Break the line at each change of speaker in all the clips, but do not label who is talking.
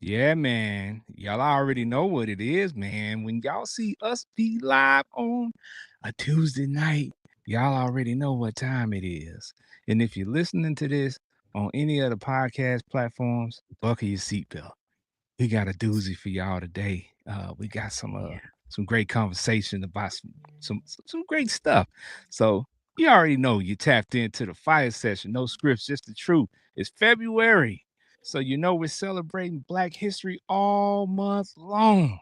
Yeah, man. Y'all already know what it is, man. When y'all see us be live on a Tuesday night, y'all already know what time it is. And if you're listening to this on any of the podcast platforms, buckle your seatbelt. We got a doozy for y'all today. We got
Yeah.
some great conversation about some great stuff. So you already know you tapped into the fire session. No scripts, just the truth. It's February. So you know we're celebrating Black History all month long.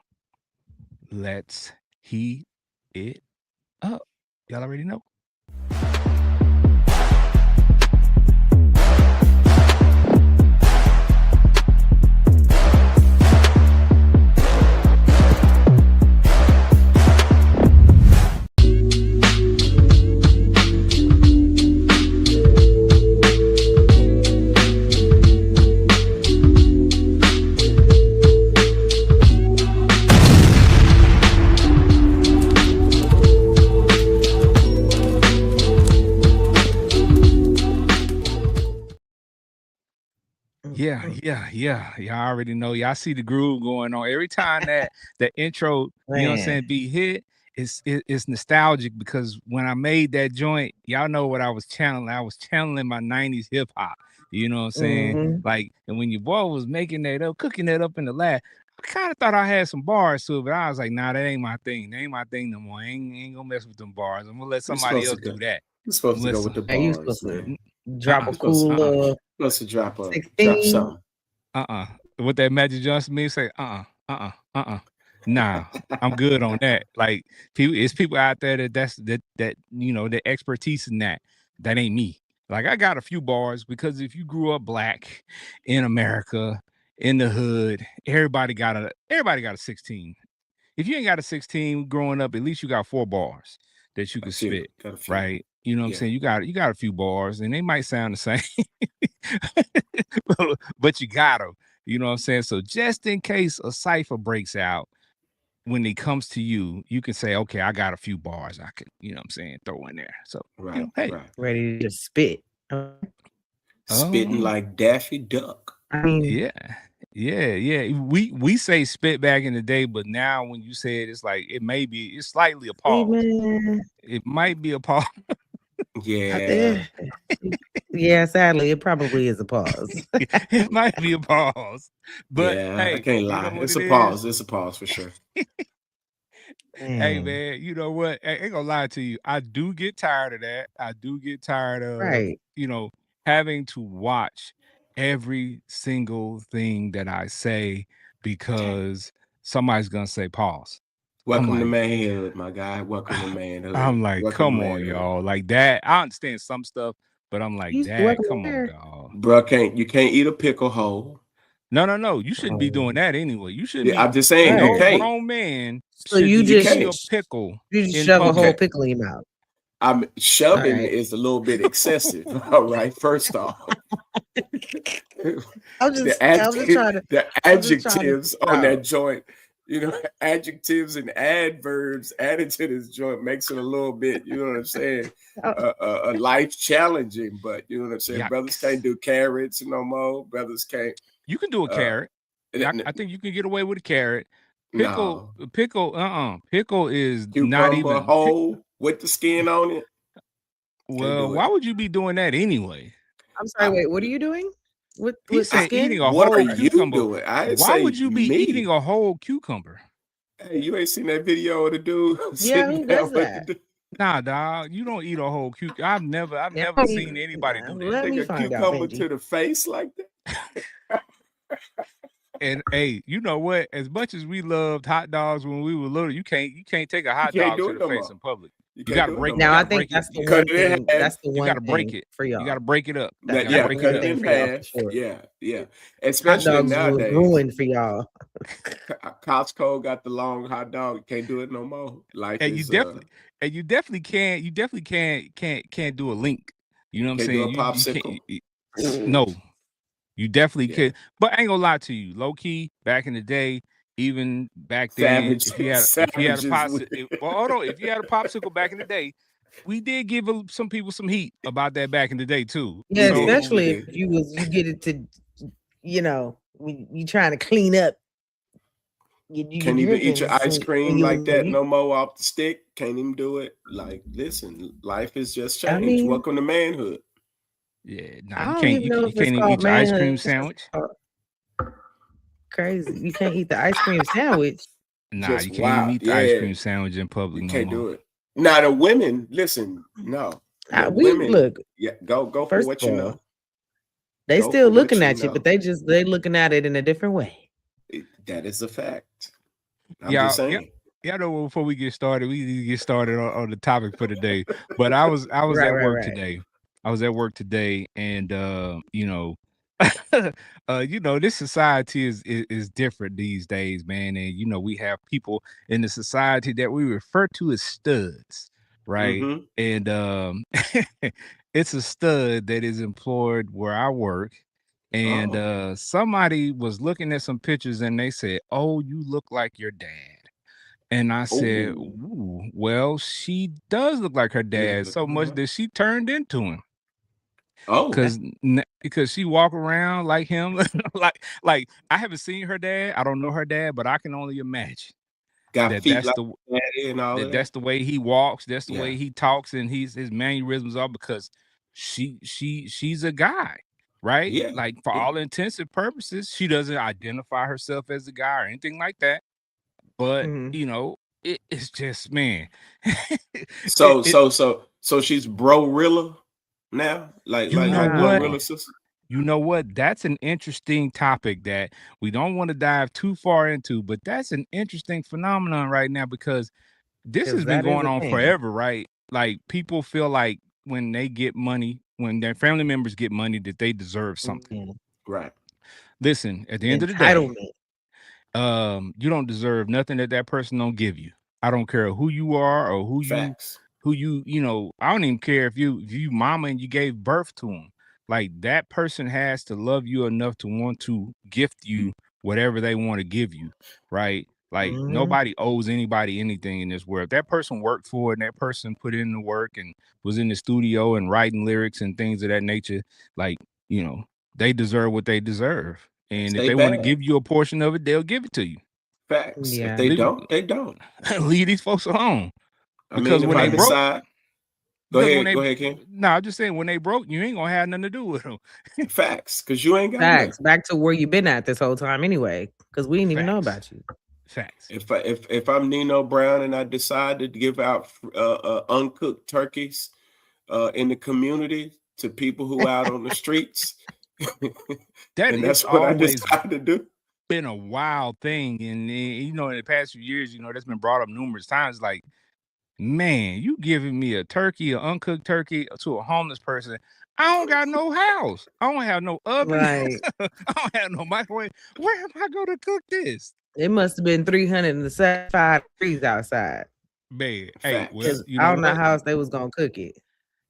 Let's heat it up. Y'all already know. Yeah. Y'all already know. Y'all see the groove going on. Every time that the intro, you know what I'm saying,
Man.
be hit, it's nostalgic because when I made that joint, y'all know what I was channeling. I was channeling my 90s hip hop. You know what I'm saying?
Mm-hmm.
Like, and when your boy was making that up, cooking that up in the lab, I kind of thought I had some bars to it, but I was like, nah, that ain't my thing. That ain't my thing no more. I ain't gonna mess with them bars. I'm gonna let
You're
somebody
supposed to
else
go.
do that.
You're supposed to go with
Listen,
the
Hey, you supposed
bars,
to
man.
drop
uh-uh,
a
You're supposed to
cool
uh-uh,
drop
16.
something.
What that Magic Johnson means, say, nah, I'm good on that. Like, it's people out there that you know, the expertise in that. That ain't me. Like, I got a few bars because if you grew up Black in America, in the hood, everybody got a 16. If you ain't got a 16 growing up, at least you got 4 bars that you
A
can
few,
spit,
got a few.
right? You know what I'm
Yeah.
saying? You got a few bars, and they might sound the same, but you got them. You know what I'm saying? So just in case a cipher breaks out, when it comes to you, you can say, okay, I got a few bars I could, you know what I'm saying, throw in there. So,
Right.
hey,
Right.
Ready to spit.
Spitting
oh,
like Daffy Duck.
I mean,
yeah. Yeah. We say spit back in the day, but now when you say it, it's like it's slightly a
see,
pause.
man.
It might be a pause.
I
Yeah.
think, yeah, sadly, it probably is a pause.
It might be a pause. But
Yeah. I
hey,
can't
you know
lie.
what
It's
it
a
is?
pause. It's a pause for sure.
Hey
Man,
man, you know what? I ain't gonna lie to you. I do get tired of that. I do get tired of,
right.
having to watch every single thing that I say because somebody's gonna say pause. I'm
Welcome to
like,
manhood, my guy. Welcome to
I'm
manhood.
like,
Welcome to
come on,
manhood.
y'all. Like that. I understand some stuff, but I'm like, Dad,
Welcome
come on,
there.
dog.
Bruh, you can't eat a pickle whole.
No. You shouldn't be doing
Oh,
that anyway. You shouldn't
Yeah,
be.
I'm just saying you
No
right.
can't.
grown man
So
should
you
be
You
just
eating
can't.
a pickle in
shove a
You
whole
can't.
public.
pickle in your mouth.
I'm
All
shoving
right.
is a little bit excessive. All right, first off. the
I'm just
adjective,
trying to,
the
I'm just trying to
adjectives
figure
on
it out.
that joint, adjectives and adverbs added to this joint makes it a little bit, you know what I'm saying, life challenging. But you know what I'm saying, brothers can't
Yikes.
do carrots no more. Brothers can't.
You can do a
Uh,
carrot. I think you can get away with a carrot. Pickle,
no
pickle is not
cucumber
even.
whole with the skin on it. Can't
Well,
do
why
it.
would you be doing that anyway?
I'm sorry.
I,
Wait, what are you doing
He
with the
I,
said
skin?
eating a
what are
whole
you
cucumber.
doing? I didn't
Why
say
would you be eating
me.
a whole cucumber?
Hey, you ain't seen that video of the dude
Yeah,
sitting
who
down
does
with the
that?
Nah, dog. You don't eat a whole cucumber. I've
Yeah,
never seen anybody do that.
let me
nigga
find out,
cucumber
Benji.
to the face like that?
And hey, you know what? As much as we loved hot dogs when we were little, you can't take a
You
hot
can't
dog
do
to
it
the
no
face
more.
in public.
You
You
can't
gotta
do it no
break. You
Now,
more.
I
gotta
think
break it.
that's the
Cut
one
it in
thing.
half.
That's the
You
one
gotta break
thing
it.
for
You
y'all.
gotta break it up.
That's
You gotta
Yeah,
that's
break
the
it
cut
one
it
up.
thing
in
for y'all
half.
for sure.
Yeah.
Hot
Especially
dogs was
nowadays.
ruined for y'all.
Costco got the long hot dog. You can't do it no more. Life
And you
is
definitely and you definitely can't do a link. You know what I'm
can't do
saying?
a
You can't.
popsicle.
No, you definitely
Yeah.
could. But I ain't gonna lie to you. Low key, back in the day, even back then,
Savage
if you had a
savages
popsicle,
with
well, hold on, if you had a popsicle back in the day, we did give some people some heat about that back in the day too.
Yeah,
we did.
So
We
especially
did.
if you get it to, you know, you trying to clean up your
Can't even eat your
drippings
ice
when
cream
you
like that
leave.
no more off the stick. Can't even do it. Like, listen, life has just
I
changed.
mean,
Welcome to manhood.
Yeah, nah,
I
you
don't
can't
even
you,
know
you
if it's
can't even
called
eat your ice
manhood.
cream
It's just
sandwich.
crazy. You can't eat the ice cream sandwich.
Nah,
Just
you can't even
wow.
eat the ice
Yeah,
cream sandwich in public
you
no
can't
more.
do it. Now the women, listen, no. The
We
women,
look.
yeah, go for
First
what
of
you
all,
know.
they
Go
still
for what
looking
you
at you, but
know.
they looking at it in a different way.
That is a fact. I'm just
Y'all,
saying.
y'all know before we get started, we need to get started on the topic for today. But I was
Right,
at
right,
work
right.
today. I was at work today, and this society is different these days, man. And we have people in the society that we refer to as studs, right?
Mm-hmm.
And it's a stud that is employed where I work. And
Oh.
somebody was looking at some pictures and they said, "Oh, you look like your dad." And I said,
Oh.
"Ooh, well, she does look like her dad so much that she turned into him
Oh.
because she walk around like him, like I haven't seen her dad. I don't know her dad, but I can only imagine
Got
that
feet like daddy and all of
that's
that.
the way he walks, that's the
Yeah.
way he talks, and his mannerisms are because she's a guy, right?
Yeah.
Like for
Yeah.
all intents and purposes, she doesn't identify herself as a guy or anything like that. But
Mhm.
it's just, man, it,
So
it
so so so she's bro-rilla now? Like
you
like
know
like
what?
Wow.
Glorilla sister?
You know what? That's an interesting topic that we don't want to dive too far into, but that's an interesting phenomenon right now because this has
Because
been
that is
going
a
on
thing.
forever, right? Like people feel like when they get money, when their family members get money, that they deserve something.
Mhm.
Right.
Listen, at the
The
end of the day,
entitlement.
you don't deserve nothing that that person don't give you. I don't care who you are or
Facts.
I don't even care if you mama and you gave birth to them. Like that person has to love you enough to want to gift you whatever they want to give you, right? Like
Mhm.
nobody owes anybody anything in this world. If that person worked for it and that person put in the work and was in the studio and writing lyrics and things of that nature, like, they deserve what they deserve. And if
Stay
they want to
bad.
give you a portion of it, they'll give it to you.
Facts. If
Yeah.
they
Leave
don't, they don't.
leave these folks alone.
I mean,
Because
if
when
I
they broke,
decide,
because when they
go ahead, Ken.
no, I'm just saying when they broke, you ain't gonna have nothing to do with them.
Facts, because you ain't got nothing.
Facts. Back to where you been at this whole time anyway. Because we didn't even know
Facts.
about you.
Facts.
If I'm Nino Brown and I decide to give out uncooked turkeys in the community to people who out on the streets,
That
and
is
that's what I
always
decide to do.
been a wild thing. And in the past few years, that's been brought up numerous times. Like, man, you giving me a turkey, an uncooked turkey to a homeless person. I don't got no house. I don't have no oven.
Right.
I don't have no microwave. Where am I gonna cook this?
It must have been 375 degrees outside.
Man, hey, well,
Facts.
Because
you know
I don't know
what?
how else they was gonna cook it.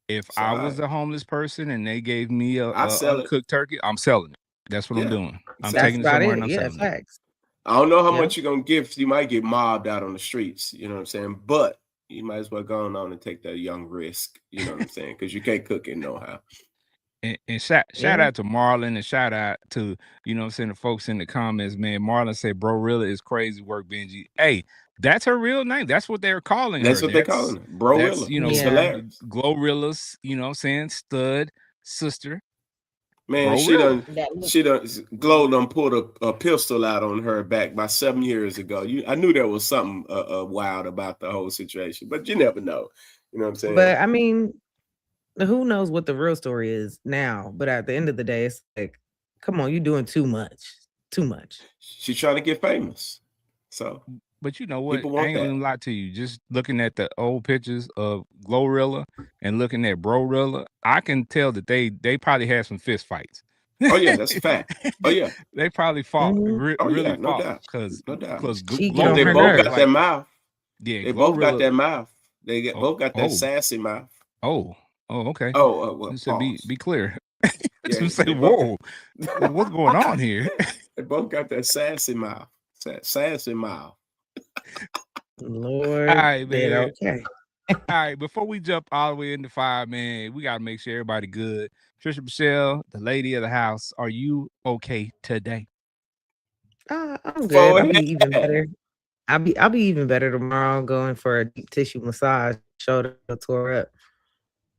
If
It's
I
all
was
right.
a homeless person and they gave me a,
I
a
sell it.
uncooked turkey, I'm selling it. That's what I'm
Yeah.
doing. I'm
Sell
That's
it.
taking it
about
somewhere
it.
and I'm
Yeah,
selling it.
facts.
I don't know how
Yeah.
much you're gonna give. You might get mobbed out on the streets. You know what I'm saying? But you might as well go on and take that young risk. You know what I'm saying? Because you can't cook it no how.
And shout
Yeah.
out to Marlon and shout out to, what I'm saying, the folks in the comments, man. Marlon said, "Bro, really is crazy work, Benji." Hey, that's her real name. That's what they're calling
That's
her.
what they calling it,
That's
Broilla. It's
Yeah.
hilarious.
Glorilla's, what I'm saying, stud sister,
Man,
Brorilla.
That look.
she done, Glow done pulled a pistol out on her back about 7 years ago. I knew there was something wild about the whole situation, but you never know. You know what I'm saying?
But I mean, who knows what the real story is now? But at the end of the day, it's like, come on, you doing too much. Too much.
She's trying to get famous. So
But you know what?
people
I
want
ain't gonna
that.
even lie to you. Just looking at the old pictures of Glorilla and looking at Brorilla, I can tell that they probably had some fist fights.
Oh, yeah, that's a fact. Oh, yeah.
They probably fought,
Mhm.
Oh,
really
yeah, no
fought,
doubt.
because
No doubt.
She get
Because
on
they
her
Glorilla
both
looked
got
nerves.
that
like,
mouth.
yeah,
They both got
Glorilla.
that mouth.
Oh,
Both got that
oh,
sassy mouth.
oh, okay.
Well,
So
pause.
be clear.
Yeah,
Just say,
they both got
whoa, what's going on here?
they both got that sassy mouth. Sassy mouth.
All
Lord,
right,
then
man.
okay.
All right, before we jump all the way into 5, man, we gotta make sure everybody good. Trisha Michelle, the lady of the house, are you okay today?
I'm good.
Go
I'll be even
ahead.
better. I'll be even better tomorrow. Going for a deep tissue massage. Shoulder tore up,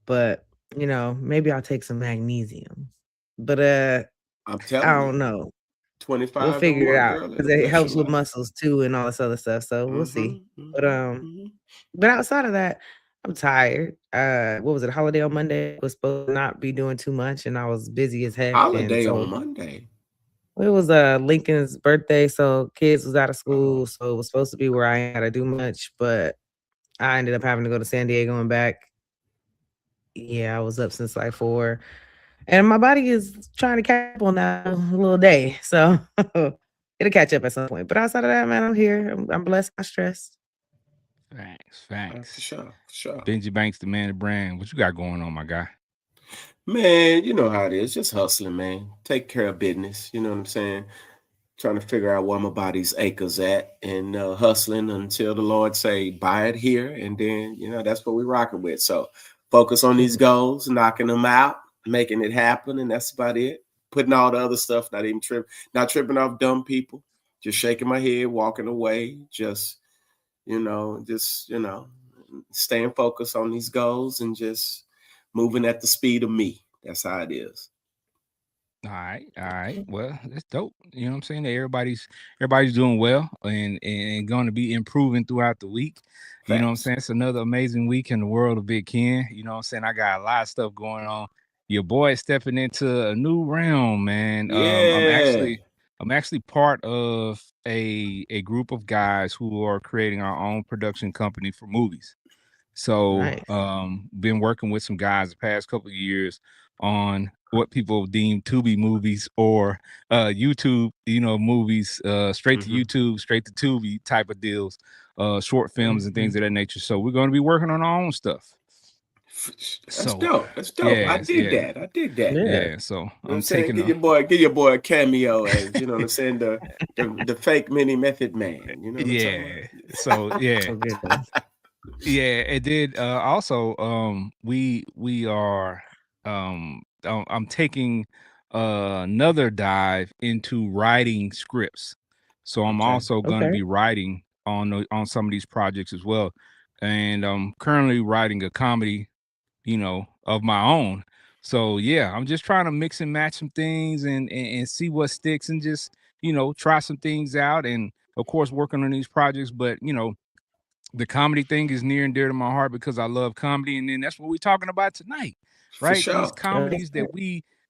but maybe I'll take some magnesium. But
I'm
I
telling you,
don't know. We'll
25 and
figure it
one,
out
girl,
because
it'll
it
bless
helps
your
with
life.
muscles too and all this other stuff. So we'll
Mm-hmm,
see. But
mm-hmm, mm-hmm.
outside of that, I'm tired. What was it? Holiday on Monday was supposed to not be doing too much, and I was busy as heck. And
Holiday on
so
Monday.
it was Lincoln's birthday, so kids was out of
Oh,
school, so it was supposed to be where I ain't gotta do much, but I ended up having to go to San Diego and back. Yeah, I was up since like 4, and my body is trying to catch up on that little day, so it'll catch up at some point. But outside of that, man, I'm here. I'm blessed, not stressed.
Facts,
for
facts.
sure, for sure.
Benji Banks, the man of brand. What you got going on, my guy?
Man, you know how it is. Just hustling, man. Take care of business. You know what I'm saying? Trying to figure out where my body's acres at and hustling until the Lord say, buy it here. And then, that's what we're rocking with. So focus on these
Mhm.
goals, knocking them out, making it happen. And that's about it. Putting all the other stuff, not tripping off dumb people, just shaking my head, walking away, just staying focused on these goals and just moving at the speed of me. That's how it is.
All right, all right. Well, that's dope. You know what I'm saying? Everybody's doing well and going to be improving throughout the week. You know what I'm
Facts.
saying? It's another amazing week in the world of Big Ken. You know what I'm saying? I got a lot of stuff going on. Your boy is stepping into a new realm, man.
Yeah.
I'm actually part of a group of guys who are creating our own production company for movies. So,
Nice.
been working with some guys the past couple of years on what people deem to be movies or YouTube, movies, straight to
Mm-hmm.
YouTube, straight to Tubi type of deals, short films and things
Mhm.
of that nature. So we're going to be working on our own stuff.
That's
So,
dope. That's dope. I
yes,
dig
yeah,
that. I dig that.
Yeah.
yeah. So
You know what I'm
I'm
saying?
taking a
Give your boy a cameo as, you know what I'm saying, the fake mini method man. You know what I'm talking
yeah. So yeah,
Oh goodness.
yeah, it did. Also, we are I'm taking another dive into writing scripts. So I'm
Okay.
also going to
Okay.
be writing on some of these projects as well. And I'm currently writing a comedy, of my own. So yeah, I'm just trying to mix and match some things and see what sticks and just, try some things out and of course working on these projects, but the comedy thing is near and dear to my heart because I love comedy, and then that's what we're talking about tonight,
For
right? These
sure.
Oh, yes,
comedies
sir.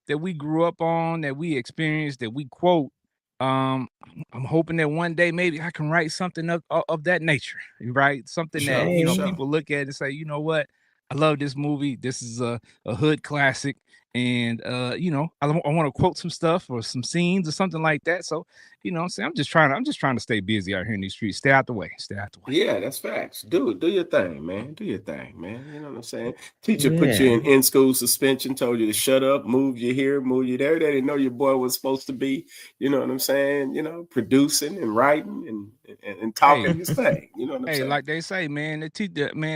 that we grew up on, that we experienced, that we quote. Um, I'm hoping that one day maybe I can write something of that nature, right?
For
Something that
sure. For
Hey.
sure.
people look at and say, you know what, I love this movie. This is a hood classic, and I want to quote some stuff or some scenes or something like that. So what I'm saying, I'm just trying to stay busy out here in these streets. Stay out the way. Stay out the way.
Yeah, that's facts. Do your thing, man. Do your thing, man. You know what I'm saying? Teacher put you
Yeah.
in school suspension, told you to shut up, move you here, move you there. They didn't know your boy was supposed to be, you know what I'm saying? Producing and writing and talking
Hey,
his thing. You know what I'm
hey,
saying?
like they say, man,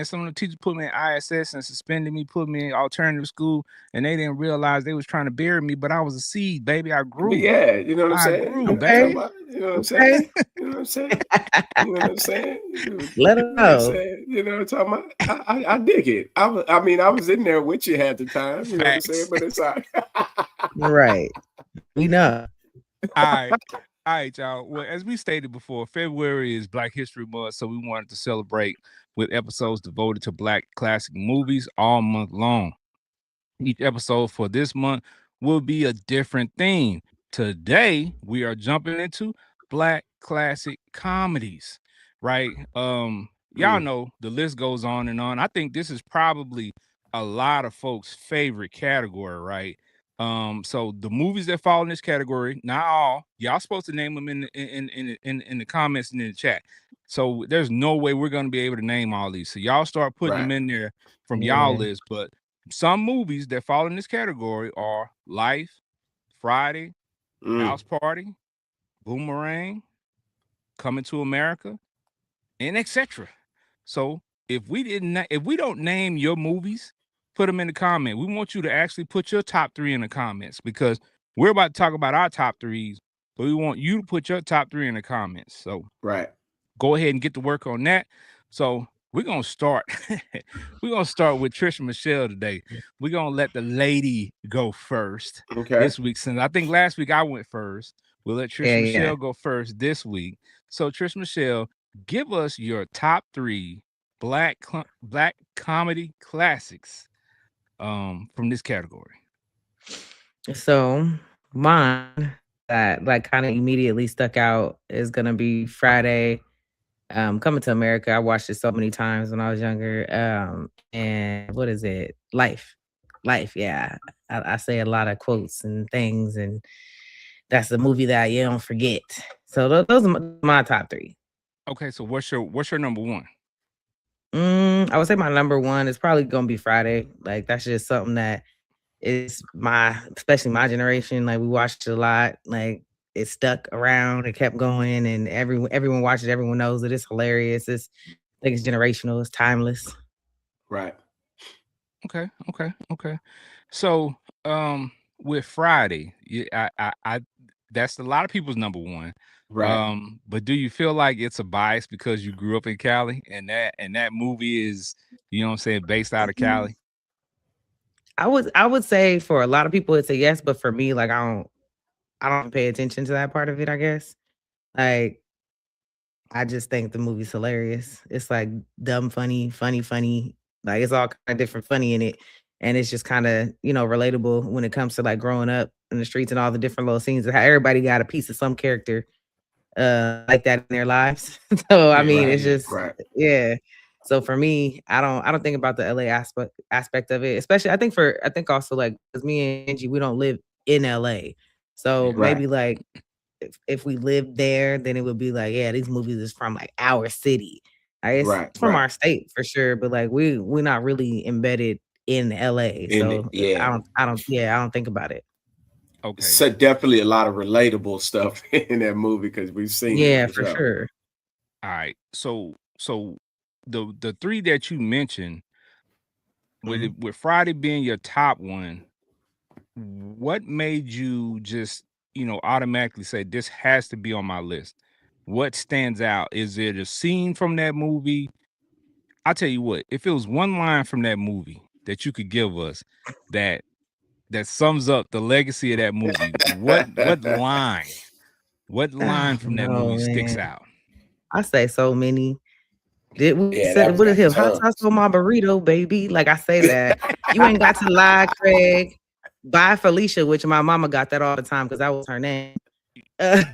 some of the teachers put me in ISS and suspended me, put me in alternative school, and they didn't realize they was trying to bury me, but I was a seed, baby. I
But
grew.
yeah, you know what I'm
I
saying? You
grew,
know what I'm talking
Okay.
baby.
about? You know what I'm saying?
Okay.
You know what I'm saying? You know what I'm saying?
Let
You
them
know what I'm
know.
saying? You know what I'm talking about? I dig it. I was in there with you at the time. You know what I'm saying?
Facts.
But it's like,
Right. We know.
All right. All right, y'all. Well, as we stated before, February is Black History Month, so we wanted to celebrate with episodes devoted to Black classic movies all month long. Each episode for this month will be a different theme. Today, we are jumping into Black classic comedies, right? Y'all
mm,
know the list goes on and on. I think this is probably a lot of folks' favorite category, right? So the movies that fall in this category, not all, y'all supposed to name them in the comments and in the chat. So there's no way we're gonna be able to name all these. So y'all start putting them
right.
in there from y'all
Yeah.
list, but some movies that fall in this category are Life, Friday,
Mm,
House Party, Boomerang, Coming to America, and etc. So if we don't name your movies, put them in the comment. We want you to actually put your top 3 in the comments because we're about to talk about our top 3s but we want you to put your top 3 in the comments. So
Right.
go ahead and get to work on that. So we're gonna start. We're gonna start with Trish and Michelle today. We're gonna let the lady go first
Okay.
this week. Since I think last week I went first, we'll let Trish and Michelle go first this week. So Trish and Michelle, give us your top 3 black comedy classics from this category.
So mine that like kind of immediately stuck out is gonna be Friday. Coming to America. I watched it so many times when I was younger. And what is it? Life. Yeah, I say a lot of quotes and things, and that's the movie that you don't forget. So those are my top 3.
Okay, so what's your number 1?
I would say my number 1 is probably gonna be Friday. Like that's just something that is especially my generation. Like we watched it a lot. Like it stuck around. It kept going, and everyone watches. Everyone knows it. It's hilarious. I think it's generational. It's timeless.
Right.
Okay. So, with Friday, I that's a lot of people's number 1.
Right.
But do you feel like it's a bias because you grew up in Cali and that movie is, you know what I'm saying, based out of Cali?
I would say for a lot of people it's a yes, but for me, like I don't pay attention to that part of it. I guess like I just think the movie's hilarious. It's like dumb, funny. Like it's all kind of different funny in it. And it's just kind of, relatable when it comes to like growing up in the streets and all the different little scenes and how everybody got a piece of some character like that in their lives. So I
Yeah,
mean
Right.
it's just
Right.
yeah. So for me, I don't think about the LA aspect of it. Especially I think also like because me and Angie, we don't live in LA. So
yeah.
Right.
maybe like if we lived there, then it would be like, yeah, these movies is from like our city. Like, it's
Right.
from
Right.
our state for sure, but like we're not really embedded in LA.
In it.
So
Yeah.
I don't think about it.
Okay.
So definitely a lot of relatable stuff in that movie because we've seen it
Yeah,
for
for
sure.
sure.
All right. So the 3 that you mentioned,
Mhm.
with Friday being your top one, what made you just, automatically say this has to be on my list? What stands out? Is it a scene from that movie? I'll tell you what, if it was one line from that movie that you could give us that sums up the legacy of that movie, what line
Oh
from that
no,
movie sticks
man.
out?
I say so many. Did we
Yeah, that
say
was
what is
got
him? Hot sauce
tons.
on my burrito, baby. Like I say that. You ain't got to lie, Craig. Bye, Felicia, which my mama got that all the time because that was her name.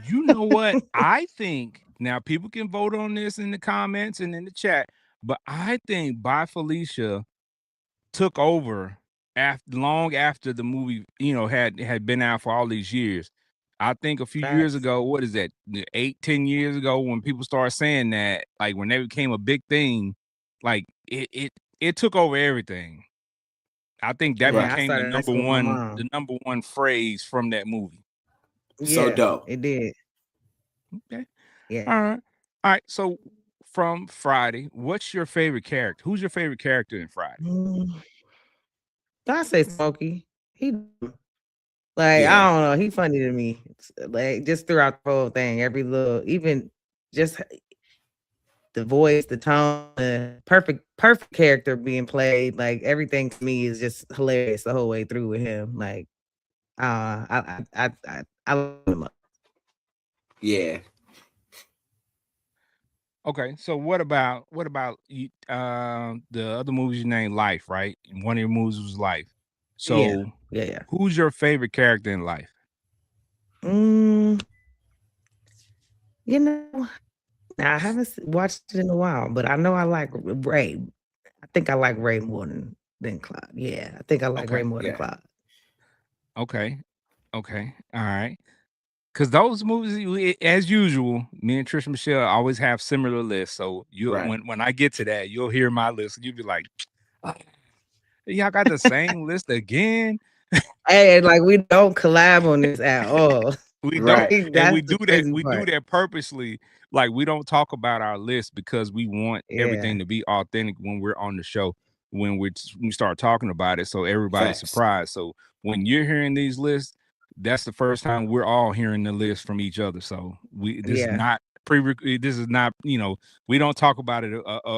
You know what? I think now people can vote on this in the comments and in the chat, but I think By Felicia took over long after the movie, had been out for all these years. I think a few years
Facts.
ago, what is that, 8-10 years ago, when people started saying that, like when they became a big thing, like it took over everything. I think that
Right.
Yeah, I
became
started asking my mom.
the number one phrase from that movie.
So
Yeah,
dope.
it did.
Okay.
Yeah.
All right. All right. So from Friday, what's your favorite character? Who's your favorite character in Friday?
Mm, I say Smokey. He like
Yeah.
I don't know. He funny to me. Like just throughout the whole thing, every little, even just the voice, the tone, the perfect character being played. Like everything to me is just hilarious the whole way through with him. Like I love him.
Yeah.
Okay. So what about you, the other movies you named Life, right? And one of your movies was Life.
Yeah,
So
yeah.
who's your favorite character in Life?
Mm, you know, I haven't watched it in a while, but I know I like Ray. I think I like Ray more than Clyde. Yeah, I think I like Ray
Okay.
more than
Yeah.
Clyde.
Okay. Okay. All right. Because those movies, as usual, me and Trish Michelle always have similar lists. So
Right.
when I get to that, you'll hear my list. And you'll be like, "Ah, y'all got the same list again."
Hey, like we don't collab on this at all.
We don't,
Right.
Like,
and
that's the crazy
we do
part.
that purposely. Like we don't talk about our list because we want
Yeah.
everything to be authentic when we're on the show. When we start talking about it, so everybody's
Facts.
surprised. So when you're hearing these lists, that's the first time we're all hearing the list from each other. So this is
Yeah.
not this is not, we don't talk about it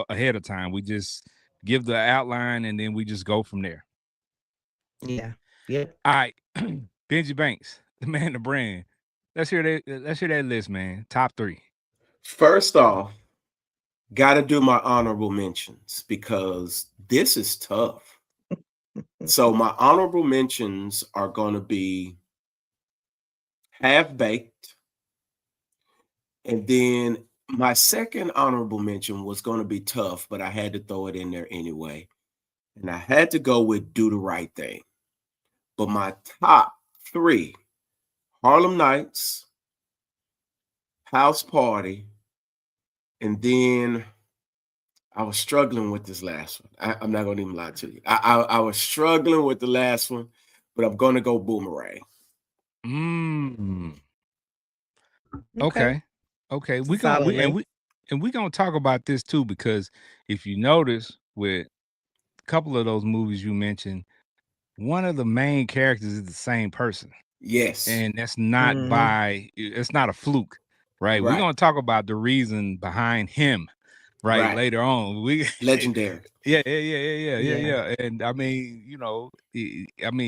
ahead of time. We just give the outline and then we just go from there.
Yeah. Yep.
All right. Benji Banks, the man, the brand. Let's hear that list, man. Top 3.
First off, got to do my honorable mentions because this is tough. So my honorable mentions are going to be Half Baked, and then my second honorable mention was going to be tough, but I had to throw it in there anyway. And I had to go with Do the Right Thing. But my top 3, Harlem Nights, House Party, and then I was struggling with this last one. I'm not going to even lie to you. I was struggling with the last one, but I'm going to go Boomerang.
Mm.
Okay.
Okay. Okay.
It's a solid list.
We gonna talk about this too, because if you notice with a couple of those movies you mentioned, one of the main characters is the same person.
Yes.
And that's not
Mhm.
it's not a fluke, right? We're
Right.
gonna talk about the reason behind him, right,
Right.
later on.
Legendary.
Yeah.
Yeah. And I mean,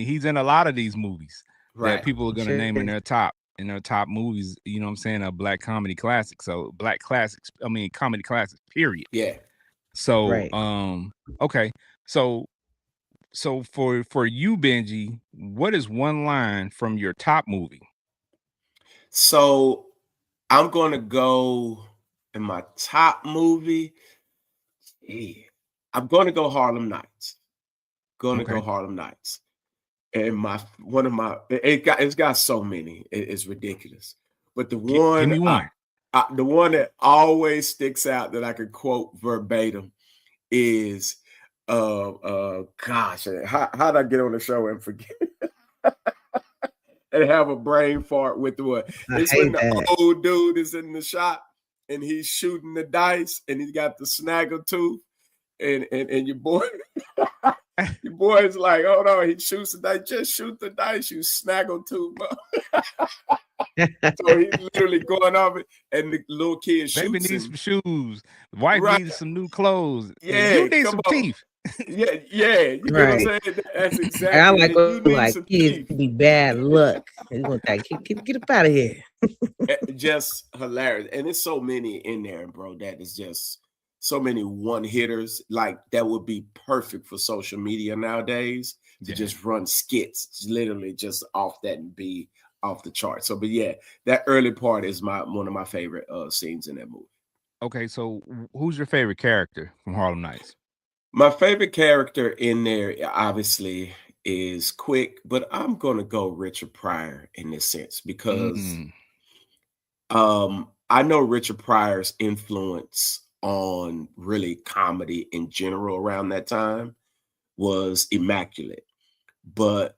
he's in a lot of these movies that
Right.
people are gonna
Sure
name
is.
in their top movies, you know what I'm saying, a black comedy classic. So black classics, comedy classics, period.
Yeah.
So
Right.
okay. So for you, Benji, what is one line from your top movie?
So I'm going to go in my top movie. Yeah, I'm going to go Harlem Nights. Going to go
Okay.
Harlem Nights. And it's got so many. It's ridiculous. But
Give me one.
the one that always sticks out that I could quote verbatim is gosh, how'd I get on the show and forget and have a brain fart with what?
I
It's when
hate
the
that.
old dude is in the shop and he's shooting the dice and he's got the snaggle tooth and your boy your boy is like, oh no, he shoots the dice, just shoot the dice, you snaggle tooth. So he's literally going off it and the little kid
Baby
shoots
needs
him.
some shoes. The wife
Right.
needs some new clothes. And
Yeah,
you need
come
some
on.
teeth.
Yeah, you get what I'm
Right.
saying? That's
And I
exactly
like
it. You
when
need
like
some
kids
teeth.
be bad luck. You want that get up out of here.
Just hilarious. And it's so many in there, bro. That is just so many one hitters. Like that would be perfect for social media nowadays to
Yeah.
just run skits, literally just off that and be off the chart. So, but yeah, that early part is one of my favorite scenes in that movie.
Okay, so who's your favorite character from Harlem Nights?
My favorite character in there, obviously, is Quick, but I'm gonna go Richard Pryor in this sense because
Mm,
I know Richard Pryor's influence on really comedy in general around that time was immaculate. But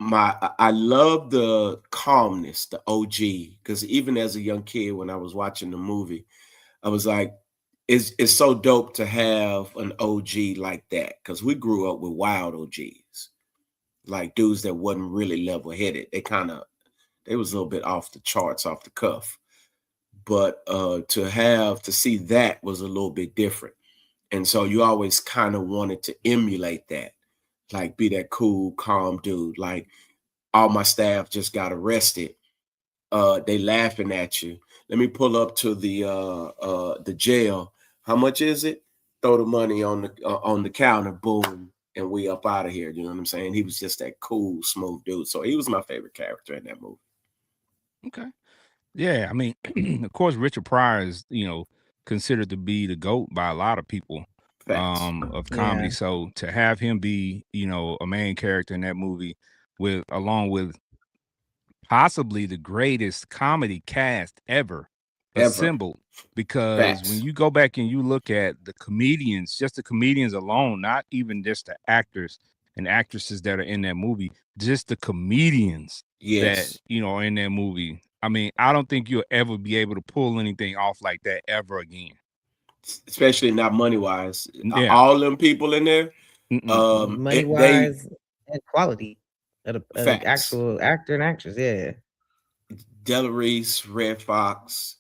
I love the calmness, the OG, because even as a young kid, when I was watching the movie, I was like, it's so dope to have an OG like that because we grew up with wild OGs, like dudes that wasn't really level headed. They was a little bit off the charts, off the cuff. But to see that was a little bit different. And so you always kind of wanted to emulate that, like be that cool, calm dude. Like all my staff just got arrested. They laughing at you. Let me pull up to the jail. How much is it? Throw the money on the counter, boom, and we up out of here. You know what I'm saying? He was just that cool, smooth dude. So he was my favorite character in that movie.
okay. Yeah, I mean, of course, Richard Pryor is, considered to be the GOAT by a lot of people
Facts.
of comedy.
Yeah.
So to have him be, a main character in that movie along with possibly the greatest comedy cast ever
Ever.
assembled, because when
Facts.
you go back and you look at the comedians, just the comedians alone, not even just the actors and actresses that are in that movie, just the comedians that
Yes.
are in that movie. I mean, I don't think you'll ever be able to pull anything off like that ever again.
Especially not money wise.
Yeah.
All them people in there,
Mm-mm.
Money
they
wise and quality. An
Facts.
actual actor and actress. Yeah.
Delarice, Red Fox,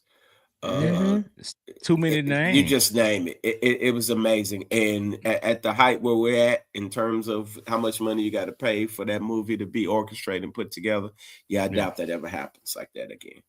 uh,
Mm-hmm.
It's too many to
you
name.
just name it. It was amazing. And at the height where we're at in terms of how much money you got to pay for that movie to be orchestrated and put together, yeah, I
Yeah.
doubt that ever happens like that again.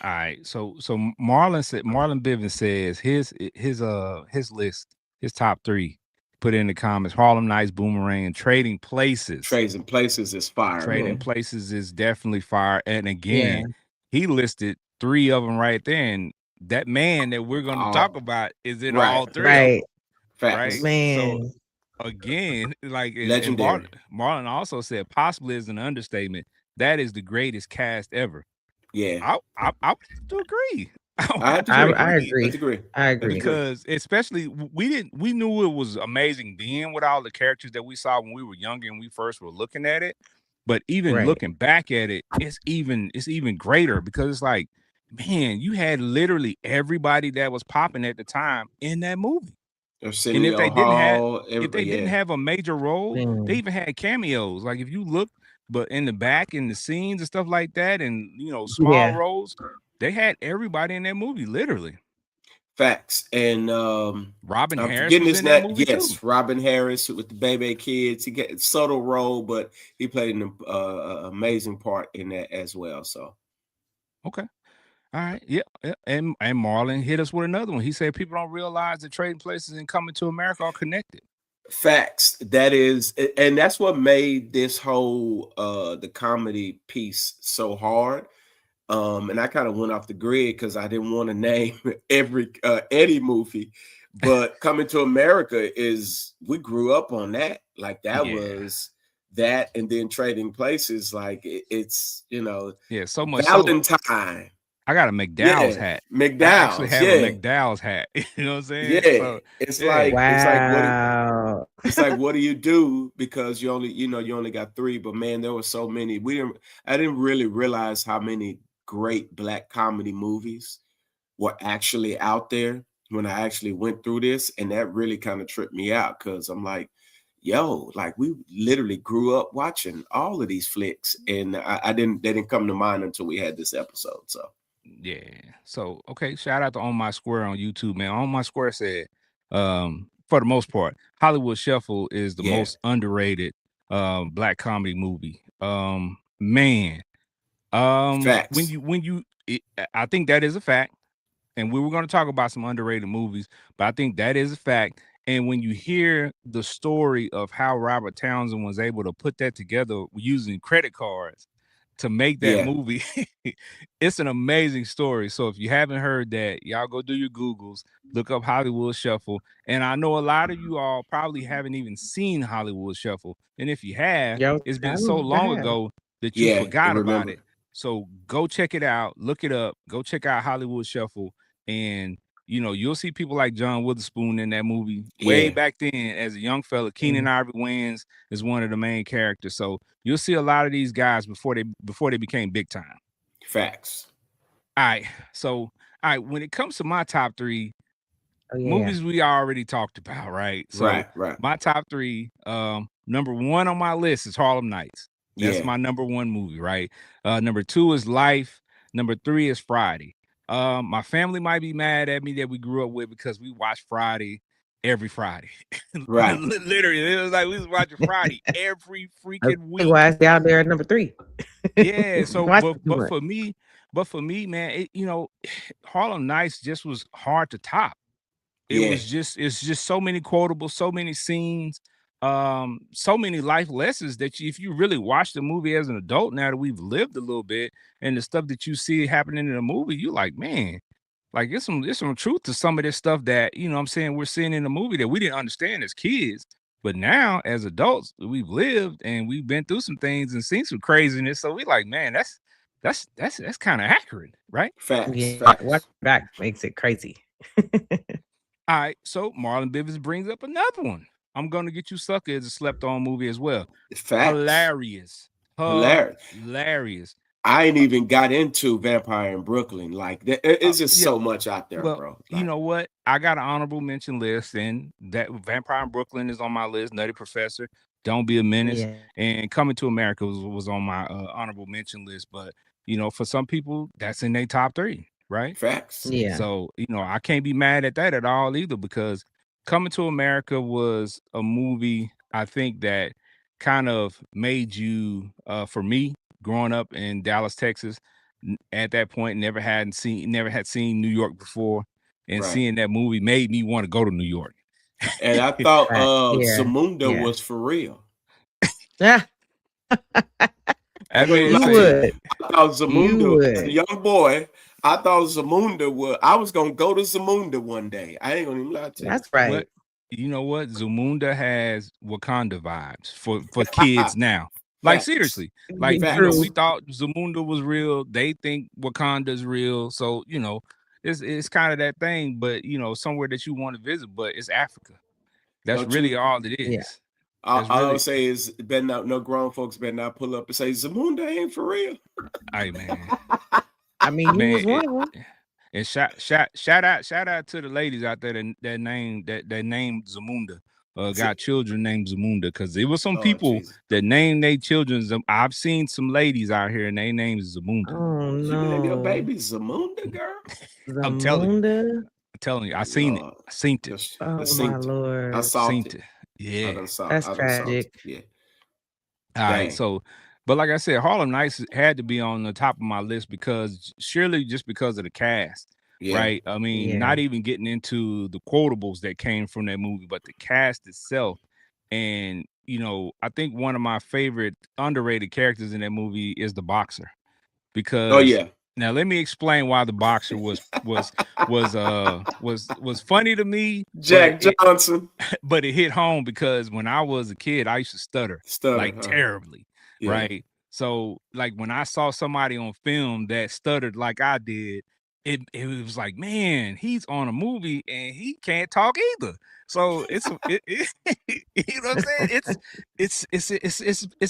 All right. So Marlon Bivens says his list, his top three, put in the comments: Harlem Nights, Boomerang, and Trading Places.
Trades and Places is fire,
Trading
man.
Places is definitely fire. And
Yeah.
again, he listed three of them right there. And that man that we're going to talk
All
about is in
right.
all three of them.
Right.
Right.
Facts.
So
Man.
again, like and
Legendary.
Marlon also said, possibly is an understatement. That is the greatest cast ever.
Yeah.
I would have to agree. I would
I
have
have to
to
agree.
I
agree
I have to
agree.
agree.
I
I have to
agree.
agree.
because especially we knew it was amazing then with all the characters that we saw when we were younger and we first were looking at it. But even
Right.
looking back at it, it's even greater because it's like, man, you had literally everybody that was popping at the time in that movie. And
Arsenio Hall,
if they
everybody,
didn't
yeah.
have a major role, they
Man.
even had cameos. Like if you look, but in the back in the scenes and stuff like that, and small
Yeah.
roles, they had everybody in that movie, literally.
Facts. And
Robin
I'm
Harris
forgetting
was
his
in that
name.
movie too.
Yes, Robin Harris with the baby kids. He got a subtle role, but he played an amazing part in that as well. So
Okay. All right. Yeah. Yeah. And Marlon hit us with another one. He said people don't realize that Trading Places and Coming to America are connected.
facts. That is, and that's what made this whole the comedy piece so hard. And I kind of went off the grid because I didn't want to name every Eddie movie, but Coming to America is we grew up on that. Like that
Yeah.
was that, and then Trading Places. Like it's
Yeah. So much so
Valentine.
I got a McDowell's
Yeah,
hat. I actually
McDowell's.
have a
Yeah,
McDowell's hat. You know what I'm saying?
yeah.
So
It's
yeah.
like what
Wow.
it's like what do you do because you only got three, but man, there were so many. I didn't really realize how many great black comedy movies were actually out there when I actually went through this, and that really kind of tripped me out because I'm like, yo, like we literally grew up watching all of these flicks, and they didn't come to mind until we had this episode. So
Yeah. So okay, shout out to On My Square on YouTube, man. On My Square said, for the most part, Hollywood Shuffle is the
yeah,
most underrated black comedy movie. Man. When
facts.
I think that is a fact. And we were going to talk about some underrated movies, but I think that is a fact. And when you hear the story of how Robert Townsend was able to put that together using credit cards to make that
Yeah,
movie, it's an amazing story. So if you haven't heard that, y'all go do your Googles, look up Hollywood Shuffle. And I know a lot of you all probably haven't even seen Hollywood Shuffle. And if you have,
Yo,
it's
I
been so
don't think I
long
have.
ago that you
yeah. I
forgot about
remember.
it. So go check it out, look it up, go check out Hollywood Shuffle, and you'll see people like John Witherspoon in that movie way
Yeah,
back then as a young fella. Keenan
Mm.
Ivory Wayans is one of the main characters. So you'll see a lot of these guys before they became big time.
facts.
All right. So all right, when it comes to my top three
Oh yeah.
movies we already talked about, right? So
Right, right.
my top three, number one on my list is Harlem Nights. That's
Yeah,
my number one movie, right? Number two is Life. Number three is Friday. My family might be mad at me that we grew up with because we watched Friday every Friday.
right.
Literally, it was like we was watching Friday every
Okay,
freaking
well,
week.
I stay out there at number 3.
Yeah.
You
So,
watch
but
it too much.
for me, man, Harlem Nights just was hard to top.
Yeah,
It's just so many quotables, so many scenes, so many life lessons that if you really watch the movie as an adult, now that we've lived a little bit, and the stuff that you see happening in the movie, you like, man, like there's some truth to some of this stuff that what I'm saying, we're seeing in the movie that we didn't understand as kids, but now as adults we've lived and we've been through some things and seen some craziness, so we like, man, that's kind of accurate, right?
facts,
Yeah, watch
facts,
back makes it crazy.
All right, so Marlon Bivens brings up another one. I'm gonna get you sucker is a slept on movie as well.
facts.
Hilarious.
Hilarious.
Hilarious.
I ain't even got into Vampire in Brooklyn. Like it's just
Yeah.
so much out there,
Well,
bro.
you
Like
know what? I got an honorable mention list, and that Vampire in Brooklyn is on my list. Nutty Professor. Don't Be a Menace,
Yeah.
and Coming to America was on my honorable mention list. But for some people, that's in their top three, right?
Facts.
Yeah.
So I can't be mad at that at all either, because Coming to America was a movie I think that kind of made you, for me, growing up in Dallas, Texas, at that point, never had seen New York before, and
Right.
seeing that movie made me want to go to New York.
And I thought
Right. Yeah.
Zamunda
Yeah.
was for real.
Ah,
I
That
wouldn't
man
you
lie to you.
said,
would.
I thought
You
Zamunda, as a
would.
young boy, I thought Zamunda was. I was gonna go to Zamunda one day. I ain't gonna even lie to you.
That's right.
"What? You know what? Zamunda has Wakanda vibes for kids now. Like
Facts.
seriously, like we
Facts.
True.
thought Zamunda was real. They think Wakanda's real. So it's kind of that thing. But somewhere that you want to visit, but it's Africa. That's
Don't you?
really all it
Yeah.
is. That's
All I'll
really,
say is, better not, no grown folks better not pull up and say Zamunda ain't for real.
hey man,
I mean, you
man.
was one of them.
And shout out to the ladies out there that named Zamunda. Got children named Zamunda, because there was some
Oh
people
Jesus!
that named their children. I've seen some ladies out here and they names Zamunda.
Oh
You name your
no.
baby Zamunda, girl?
I'm telling you,
Zamunda.
I seen it.
Lord,
I seen it.
just I
Oh my
seen it. I
Lord.
saw
Seen
it.
it. Yeah.
That's
I done saw it.
tragic.
Yeah.
All right.
Dang.
So, but like I said, Harlem Nights had to be on the top of my list, because surely just because of the cast,
Yeah.
right? I mean,
Yeah.
not even getting into the quotables that came from that movie, but the cast itself. And I think one of my favorite underrated characters in that movie is the boxer,
Oh
because
yeah.
now let me explain why the boxer was funny to me,
Jack Johnson.
but it hit home because when I was a kid, I used to stutter
Stutter,
like
huh?
terribly,
Yeah.
right? So like when I saw somebody on film that stuttered like I did, it was like, man, he's on a movie and he can't talk either. So you know what I'm saying? It's
He said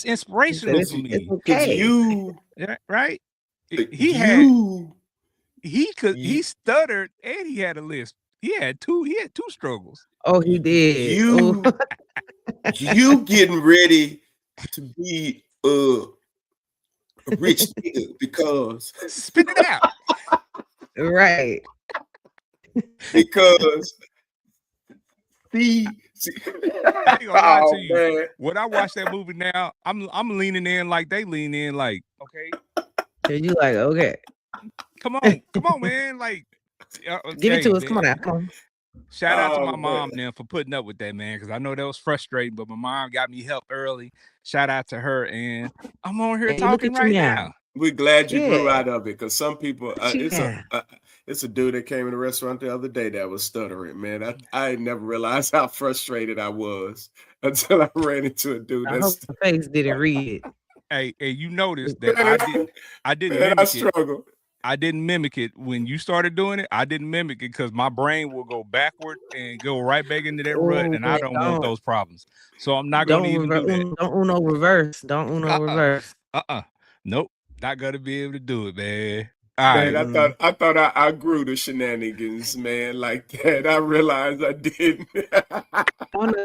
inspirational
it's
for
it's
me,
Cause
okay.
you,
right? He had
you,
he
you,
stuttered and he had a lisp. He had two struggles.
Oh, he did. Oh,
you, you getting ready to be a rich nigga because
Spit it out.
right.
because
I ain't gonna lie to
oh
you.
man.
When I watch that movie now, I'm leaning in like they lean in, like, okay,
And you like, okay.
come on, man. Like,
Give it
hey,
to us. Come on
man.
now. Come on.
Shout out to my
Oh
mom
man.
then for putting up with that, man, because I know that was frustrating, but my mom got me help early. Shout out to her, and I'm on here
And look
talking
at you
right
now.
now.
We're glad you grew
Yeah.
out of it, because some people
Look at you now.
it's a dude that came in the restaurant the other day that was stuttering, man. I never realized how frustrated I was until I ran into a dude
I hope
that's
the face didn't read it.
Hey, you noticed that
man,
I didn't
man, I
mimic it.
struggle.
I didn't mimic it when you started doing it. I didn't mimic it because my brain will go backward and go right back into that rut,
Oh,
and I don't want
don't
those problems. So I'm not going to
don't
even do that.
don't Uno reverse. Don't Uno
Uh-uh.
reverse.
Nope. Not gonna be able to do it, man. All
Man,
right.
Mm-mm.
I thought I grew the shenanigans, man, like that. I realized I didn't.
Oh no,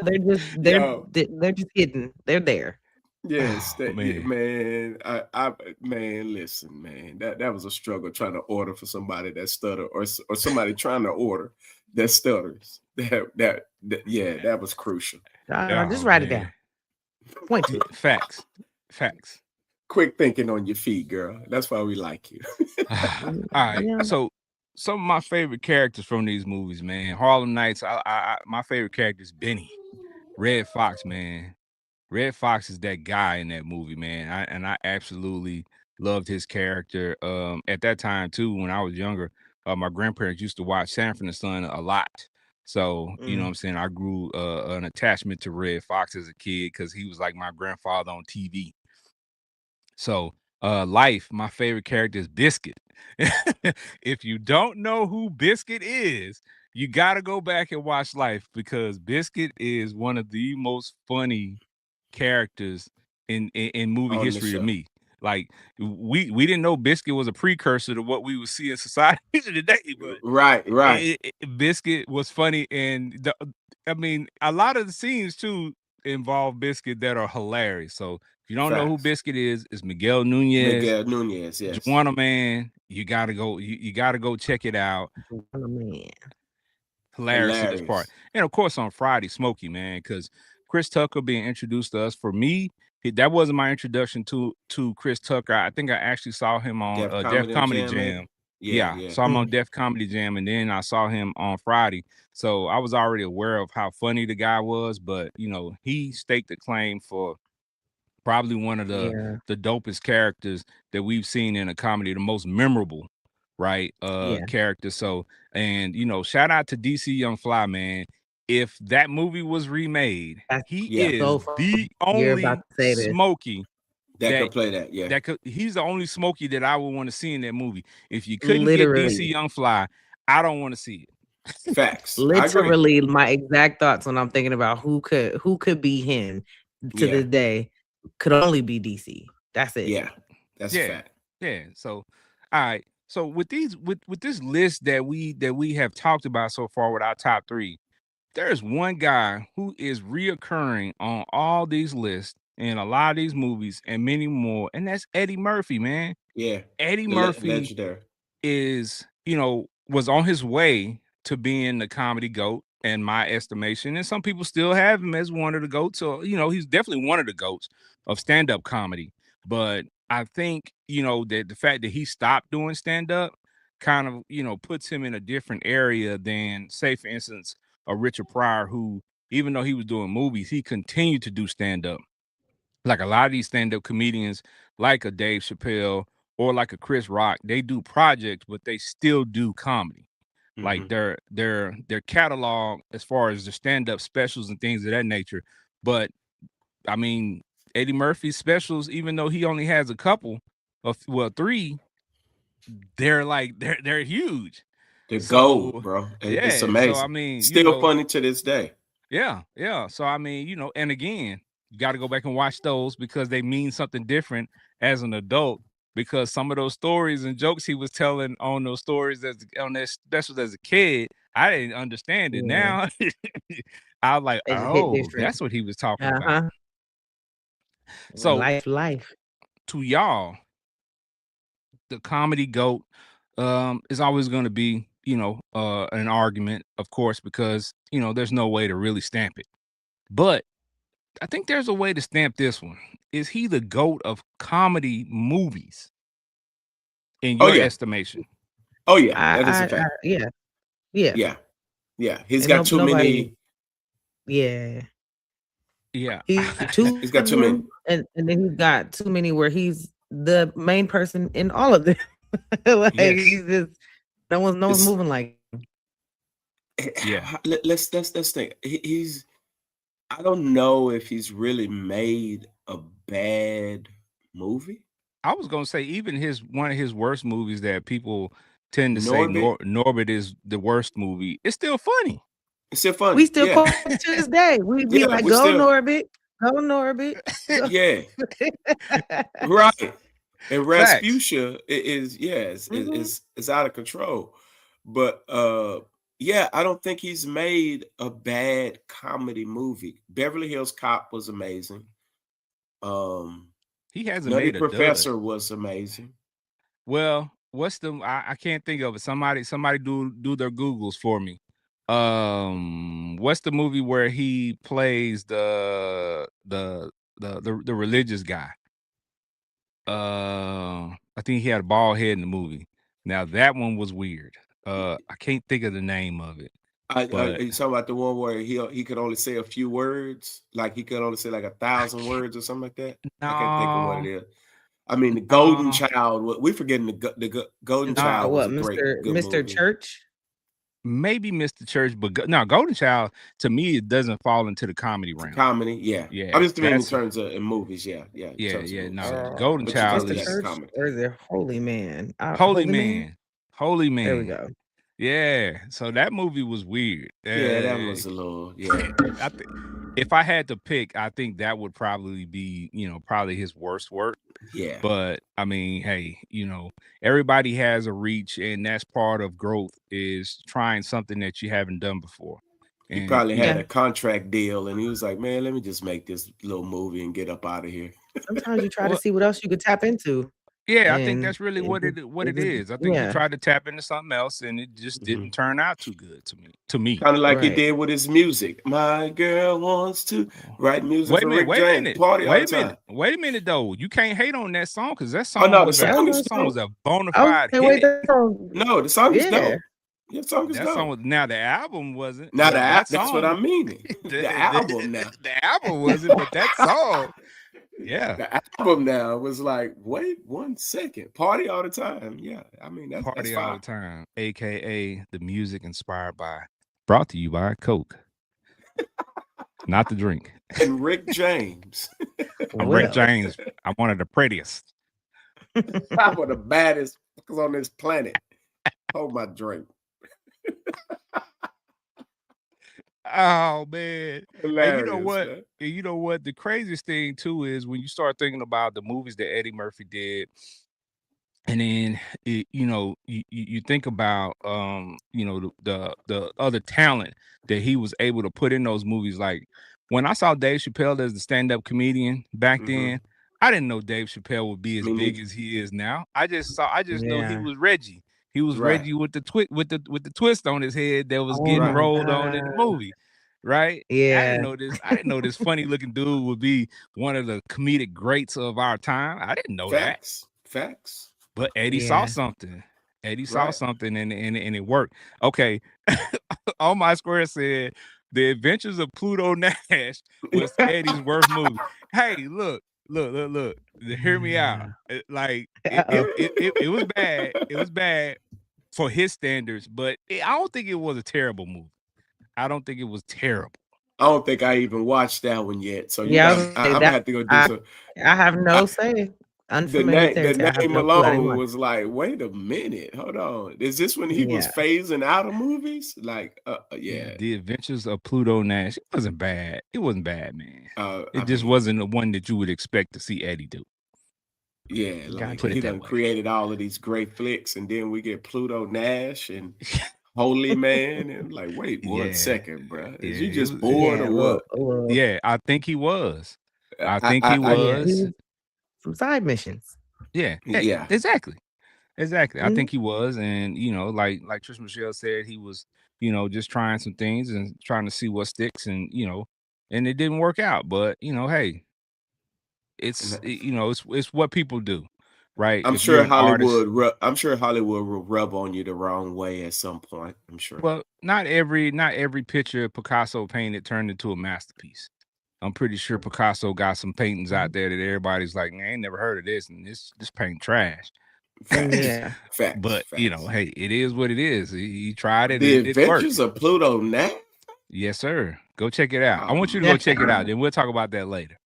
Yo,
they're just hidden. They're there.
yes,
Oh man.
man. I man, listen, man. That was a struggle trying to order for somebody that stutter, or somebody trying to order that stutters. Yeah, that was crucial.
Just
Oh
write it
man.
down. Point to it.
Facts. Facts.
Quick thinking on your feet, girl. That's why we like you.
All right.
Yeah.
So some of my favorite characters from these movies, man. Harlem Nights. My favorite character is Benny, Red Fox, man. Red Fox is that guy in that movie, man. I absolutely loved his character. At that time too, when I was younger, my grandparents used to watch Sanford and Son a lot. So you know what I'm saying. I grew an attachment to Red Fox as a kid because he was like my grandfather on TV. So, Life, my favorite character is Biscuit. If you don't know who Biscuit is, you got to go back and watch Life, because Biscuit is one of the most funny characters in movie
On the
history to
show.
me. Like we didn't know Biscuit was a precursor to what we would see in society today, but
Right.
Biscuit was funny, and I mean, a lot of the scenes too. involve Biscuit that are hilarious. So if you don't know who
Facts.
Biscuit is, it's Miguel Nunez,
Miguel Nunez, yes.
Juana Man. You gotta go. You gotta go check it out.
Man.
Hilarious part,
Hilarious.
and of course on Friday, Smokey Man, because Chris Tucker being introduced to us. For me, that wasn't my introduction to Chris Tucker. I think I actually saw him on
Def
Def
Comedy
Comedy
Jam, maybe?
Jam.
Yeah,
Yeah,
yeah.
saw him on
Mm.
Def Comedy Jam, and then I saw him on Friday. So I was already aware of how funny the guy was, but he staked a claim for probably one of
Yeah.
the dopest characters that we've seen in a comedy, the most memorable, right?
Yeah.
Character. So, and shout out to DC Young Fly, man. If that movie was remade,
That's
he
Yeah.
is
so funny.
the
You're about
only
to say this.
Smokey
That
that
could play that, yeah.
he's the only Smokey that I would want to see in that movie. If you couldn't get DC
Literally.
Young Fly, I don't want to see it.
Facts. I agree.
Literally my exact thoughts when I'm thinking about who could be him to
Yeah.
this day could only be DC. That's it.
Yeah. That's a
Yeah.
fact.
Yeah. So, all right. So with this list that we have talked about so far with our top three, there's one guy who is reoccurring on all these lists in a lot of these movies and many more, and that's Eddie Murphy, man.
Yeah.
Eddie
The
Murphy
legendary.
was on his way to being the comedy GOAT in my estimation. And some people still have him as one of the GOATs. So, he's definitely one of the GOATs of stand-up comedy. But I think, that the fact that he stopped doing stand-up kind of, puts him in a different area than, say, for instance, a Richard Pryor, who, even though he was doing movies, he continued to do stand-up. Like a lot of these stand-up comedians, like a Dave Chappelle or like a Chris Rock, they do projects, but they still do comedy. Like
Mhm.
their catalog as far as the stand-up specials and things of that nature. But I mean, Eddie Murphy's specials, even though he only has a couple of three, they're huge.
The gold,
So
bro. It's
yeah, so I
amazing.
mean,
Still funny to this day.
yeah, yeah. So I mean, and again, you got to go back and watch those because they mean something different as an adult. Because some of those stories and jokes he was telling on those stories on their specials as a kid, I didn't understand it.
Yeah.
Now I was like,
They just hit
oh,
different.
that's what he was talking about.
Uh-huh.
So
Life.
to y'all, the comedy GOAT is always going to be, an argument, of course, because there's no way to really stamp it. But I think there's a way to stamp this one. Is he the GOAT of comedy movies in
Oh
your
yeah.
estimation?
Oh yeah. That is a fact.
Yeah. Yeah.
Yeah. Yeah. He's
And
got too
nobody.
many.
Yeah.
Yeah.
He's too
He's got too many.
and then he's got too many where he's the main person in all of them. Like
Yes.
he's just no one's
It's-
moving like him.
Yeah.
Let's think. He's. I don't know if he's really made a bad movie.
I was gonna say even one of his worst movies that people tend to say
Norbit?
Norbit is the worst movie. It's still funny.
It's still funny.
We still
yeah.
quote it to this day. We be
Yeah,
like,
we
go
still-
Norbit, go Norbit. Go.
Yeah. Right. And
Facts.
Rasputia is
Mhm.
is out of control. But yeah, I don't think he's made a bad comedy movie. Beverly Hills Cop was amazing.
He hasn't
Nutty
made a
Professor
dud.
was amazing.
Well, what's I can't think of it. Somebody do their Googles for me. What's the movie where he plays the religious guy? I think he had a bald head in the movie. Now that one was weird. I can't think of the name of it. But-
You talking about the one where he could only say a few words, like he could only say like 1,000 words or something like that. I can't think of what it is. I mean, the Golden Child. We forgetting the Golden Child was
What,
a great, good
Mr.
movie.
Church?
Maybe Mr. Church, but no, Golden Child to me it doesn't fall into the comedy realm.
Comedy, yeah.
Yeah,
I'm just mean in
that's-
terms of in movies, yeah.
Yeah,
terms of movies,
no,
yeah.
Golden
But you
Child
totally
is
got
Church
comedy.
or is it Holy Man?
Holy Man. Holy Man.
There we go.
Yeah, so that movie was weird.
Yeah, that was a little, yeah.
If I had to pick, I think that would probably be, probably his worst work.
Yeah.
But I mean, hey, everybody has a reach, and that's part of growth is trying something that you haven't done before.
He
And
probably
you
had
know,
a contract deal, and he was like, "Man, let me just make this little movie and get up out of here."
Sometimes you try to
well,
see what else you could tap into,
yeah, I think
and
that's really
it
what
just,
it is. I think he
yeah,
tried to tap into something else, and it just
Hmm.
didn't turn out too good to me. To me.
Kind of like he
right.
did with his music. My girl wants to write music
Wait a
for
minute,
Rick
wait a
James,
minute,
party all
wait
the
a minute,
time.
wait a minute though. You can't hate on that song because
Oh no, the
That
song is
was,
song was
dope.
a bona
I was
fide
like, wait,
hit.
that song,
No, the song is
yeah.
dope. The song is
That song
dope.
was now the album wasn't,
Now
but that
that's what
song
I'm meaning. The album now.
the album wasn't, but that song, yeah.
The album now was like, wait 1 second, party all the time. Yeah, I mean that's
Party all
fine.
the time, aka the music inspired by, brought to you by Coke, not the drink.
And Rick James,
I'm Rick
Well,
James. I'm one of the prettiest.
I'm one of the baddest fuckers on this planet. Hold my drink.
Oh man. And you know
Hilarious,
what?
man.
And you know what? The craziest thing too is when you start thinking about the movies that Eddie Murphy did, and then you think about the other talent that he was able to put in those movies. Like when I saw Dave Chappelle as the stand-up comedian back
Hmm.
then, I didn't know Dave Chappelle would be as
Me
big
neither.
as he is now. I just know he
yeah.
was Reggie. He was
Right,
Reggie with the twist on his head that was
Oh
getting
right.
my
rolled on in the
god.
movie. Right?
Yeah.
I didn't know this funny looking dude would be one of the comedic greats of our time. I didn't know that.
Facts, facts.
But Eddie saw
Yeah.
something. Eddie saw
Right.
something and it worked. Okay. On my square said The Adventures of Pluto Nash was Eddie's worst movie. Hey, look. Hear me out.
Yeah.
Like
Uh-oh.
it was bad. It was bad for his standards, but I don't think it was a terrible movie. I don't think it was terrible.
I don't think I even watched that one yet. So you
Yeah, I
got
was
I'm
gonna say
gonna
that.
have to go do
I
some.
I have
I,
no say.
the
Unfamiliar
name the
territory. I have
name
no clue. I didn't
alone
watch.
was like, wait a minute, hold on. Is this when he was
Yeah.
phasing out of movies? Like, yeah.
The Adventures of Pluto Nash. It wasn't bad. It wasn't bad, man.
I
It just
mean,
wasn't the one that you would expect to see Eddie do.
yeah, like
Put
Gotcha.
it
he
that
done
way.
created all of these great flicks, and then we get Pluto Nash and Holy Man, and like, wait 1
Yeah.
second, bro.
Yeah.
Is you
It
just
was
bored
Yeah.
or
Well,
what?
well,
yeah, I think he was. I
I
think
I,
he
I
yeah. He
was.
was some side missions.
Yeah.
yeah.
Exactly. Exactly. I
Mhm.
think he was. And like Trish Michelle said, he was, just trying some things and trying to see what sticks and it didn't work out. But hey,
And
it's what people do, right?
I'm
If you're
sure
an artist.
I'm sure Hollywood will rub on you the wrong way at some point. I'm sure.
Well, not every picture Picasso painted turned into a masterpiece. I'm pretty sure Picasso got some paintings out there that everybody's like, man, I ain't never heard of this, and this paint trash.
Facts,
Yeah.
facts,
But
facts.
hey, it is what it is. He tried it
The
and it didn't work.
Adventures of Pluto Nash.
Yes, sir. Go check it out. I
Oh
want you to
my
go check it out.
god.
Then we'll talk about that later.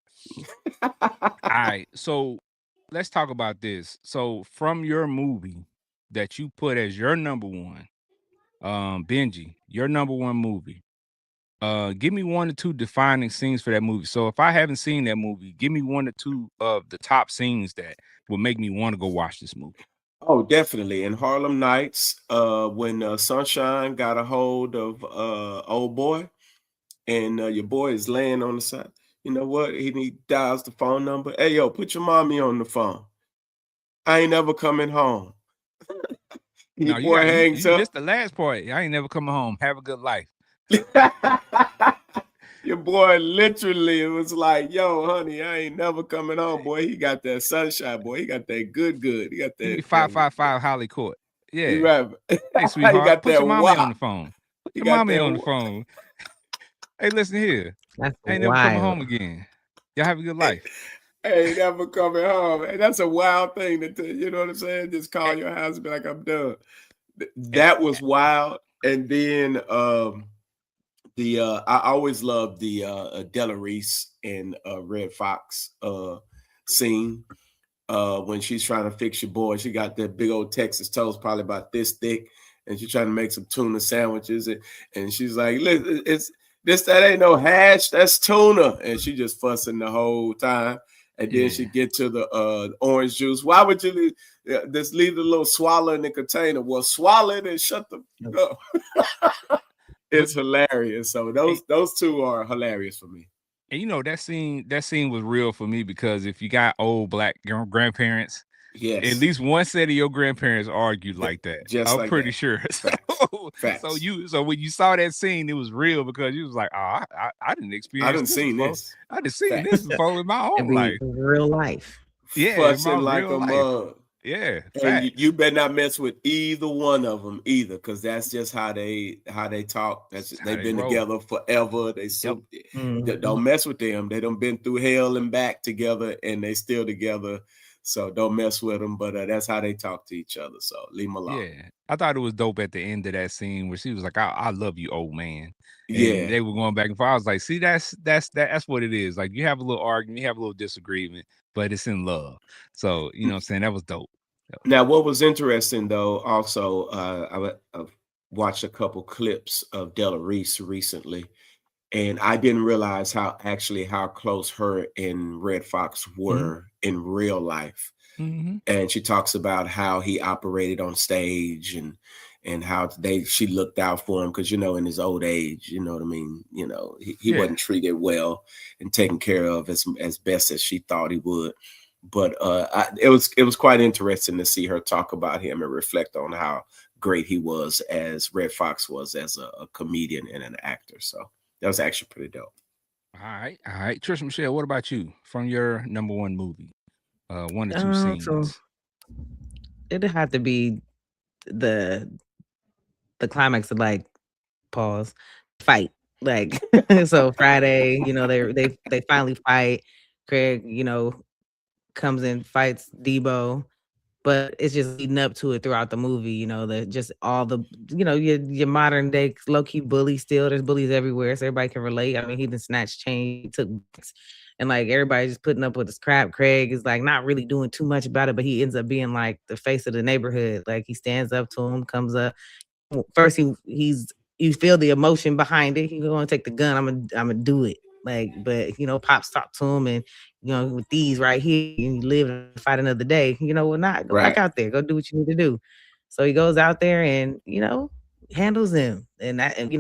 All right. So let's talk about this. So from your movie that you put as your number one, Benji, your number one movie. Give me 1 or 2 defining scenes for that movie. So if I haven't seen that movie, give me 1 or 2 of the top scenes that would make me want to go watch this movie.
Oh, definitely. In Harlem Nights, when Sunshine got a hold of old boy, and your boy is laying on the side. You know what? He dials the phone number. Hey, yo, put your mommy on the phone. I ain't never coming home. Your
No,
boy hangs
you
up.
missed the last part. I ain't never coming home. Have a good life.
Your boy literally was like, yo, honey, I ain't never coming home, boy. He got that sunshine, boy. He got that good. He got
Give me
that
555 Holly Court. Yeah.
you right.
Hey,
He
sweetheart,
got
put
that
your mommy on
wow.
the phone. Put
He
your
got
mommy
that
on the
wow.
phone. Hey, listen here.
That's
I ain't never coming home
wild.
again. Y'all have a good life.
Ain't never coming home. And that's a wild thing you know what I'm saying? Just call
Eh,
your house and be like, I'm done.
eh,
That was wild. And then I always loved the Della Reese and Red Fox scene. When she's trying to fix your boy, she got that big old Texas toast, probably about this thick, and she's trying to make some tuna sandwiches, and she's like, "Listen, that ain't no hash, that's tuna," and she just fussing the whole time. And then she
Yeah.
get to the orange juice. Why would you just leave the little swallow in the container? Well, swallow it and shut the up.
but
It's hilarious. So
and,
those two are hilarious for me.
and you know that scene was real for me because if you got old black grandparents, at
Yes.
least one set of your grandparents argued like that.
Just
I'm
like
pretty
that.
sure.
Facts.
So
Facts.
so when you saw that scene, it was real because you was like, oh, I didn't
I
experience
done
this
seen
before.
this.
I didn't seen this
Facts.
before in my
And
own
be
life.
real life.
Yeah, in my
Fussing like
real
a
life.
mug.
Yeah,
And
facts.
you better not mess with either one of them either, because that's just how they talk.
That's how
They've
they
been
roll.
together forever.
Yep.
Don't mess with them. They done been through hell and back together, and they still together. So don't mess with them. But that's how they talk to each other. So leave them alone.
Yeah. I thought it was dope at the end of that scene where she was like, I love you, old man. And
Yeah,
they were going back and forth. I was like, see, that's what it is. Like you have a little argument, you have a little disagreement, but it's in love. So, you know what I'm saying? That was dope.
Now, what was interesting though, also, I've watched a couple clips of Della Reese recently, and I didn't realize how close her and Red Fox were in real life.
Mm-hmm.
And she talks about how he operated on stage and how she looked out for him because in his old age, you know what I mean. He
Yeah.
wasn't treated well and taken care of as best as she thought he would. But it was quite interesting to see her talk about him and reflect on how great he was as Red Fox was as a comedian and an actor. So that was actually pretty dope.
All right. Trisha Michelle, what about you from your number one movie? One or two scenes.
So it'd have to be the climax of like pause fight. Like so Friday, they finally fight. Craig, comes in, fights Debo, but it's just leading up to it throughout the movie. The just all the your modern day low key bully. Still, there's bullies everywhere, so everybody can relate. I mean, he done snatched change, he took, and like everybody's just putting up with his crap. Craig is like not really doing too much about it, but he ends up being like the face of the neighborhood. Like he stands up to him, comes up. First, he's you feel the emotion behind it. He's gonna take the gun. I'm gonna do it. Like, but Pops talked to him, and with these right here, you live and fight another day. Well, not go back
Right.
out there, go do what you need to do. So he goes out there and handles him, and that, and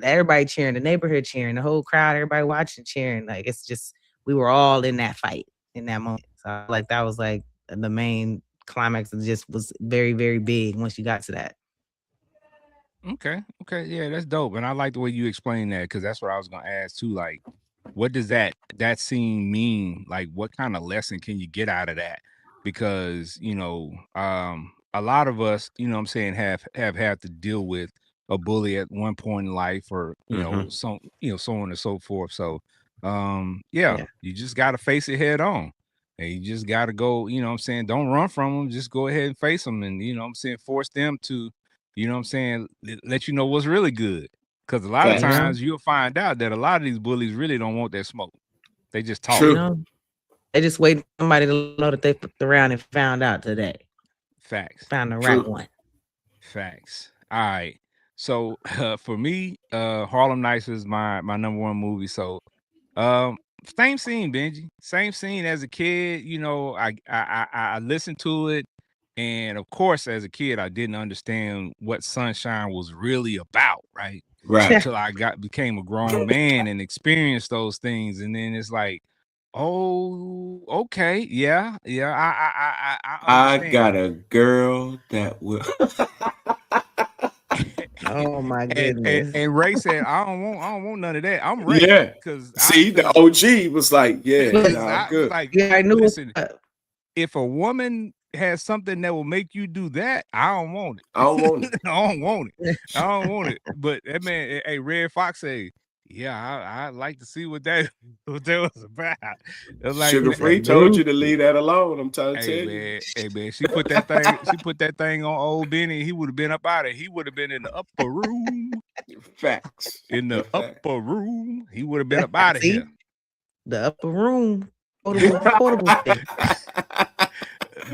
everybody cheering, the neighborhood cheering, the whole crowd, everybody watching cheering. Like it's just we were all in that fight in that moment. So like that was like the main climax. It just was very very big once you got to that.
Okay. Yeah, that's dope. And I like the way you explain that because that's what I was gonna ask too. Like, what does that scene mean? Like, what kind of lesson can you get out of that? Because a lot of us, what I'm saying, have had to deal with a bully at one point in life, or so so on and so forth. So, yeah, you just got to face it head on. And you just got to go, what I'm saying, don't run from them. Just go ahead and face them and, what I'm saying, force them to, what I'm saying, let you know what's really good. Because a lot of
Facts.
times you'll find out that a lot of these bullies really don't want that smoke. They just talk.
True.
They just wait for somebody to know that they flipped around and found out today.
Facts.
Found the
True.
right one.
Facts. All right. So for me, Harlem Nights is my number one movie. So same scene, Benji. Same scene as a kid. I listened to it. And of course, as a kid, I didn't understand what Sunshine was really about, right?
Right.
Until I became a grown man and experienced those things. And then it's like, oh, okay, yeah. I
I
understand.
got a girl that will.
Oh my
And
goodness.
Ray said, I don't want none of that. I'm Ray.
Yeah.
Because
See, the OG was like, yeah,
because
nah,
I was
good.
like,
Yeah, I knew
listen,
it.
if a woman has something that will make you do that, I don't want it.
I don't want it.
I don't want it. I don't want it. But that man, hey, Red Fox say, yeah, I'd like to see what that was about. It was like,
Sugar Free told you to leave that alone. I'm trying to tell you.
hey man, she put that thing on old Benny. He would have been up out of it. He would have been in the upper room.
Facts.
In the
Fact.
upper room. He would have been up out of
See?
here.
The upper room. Portable thing.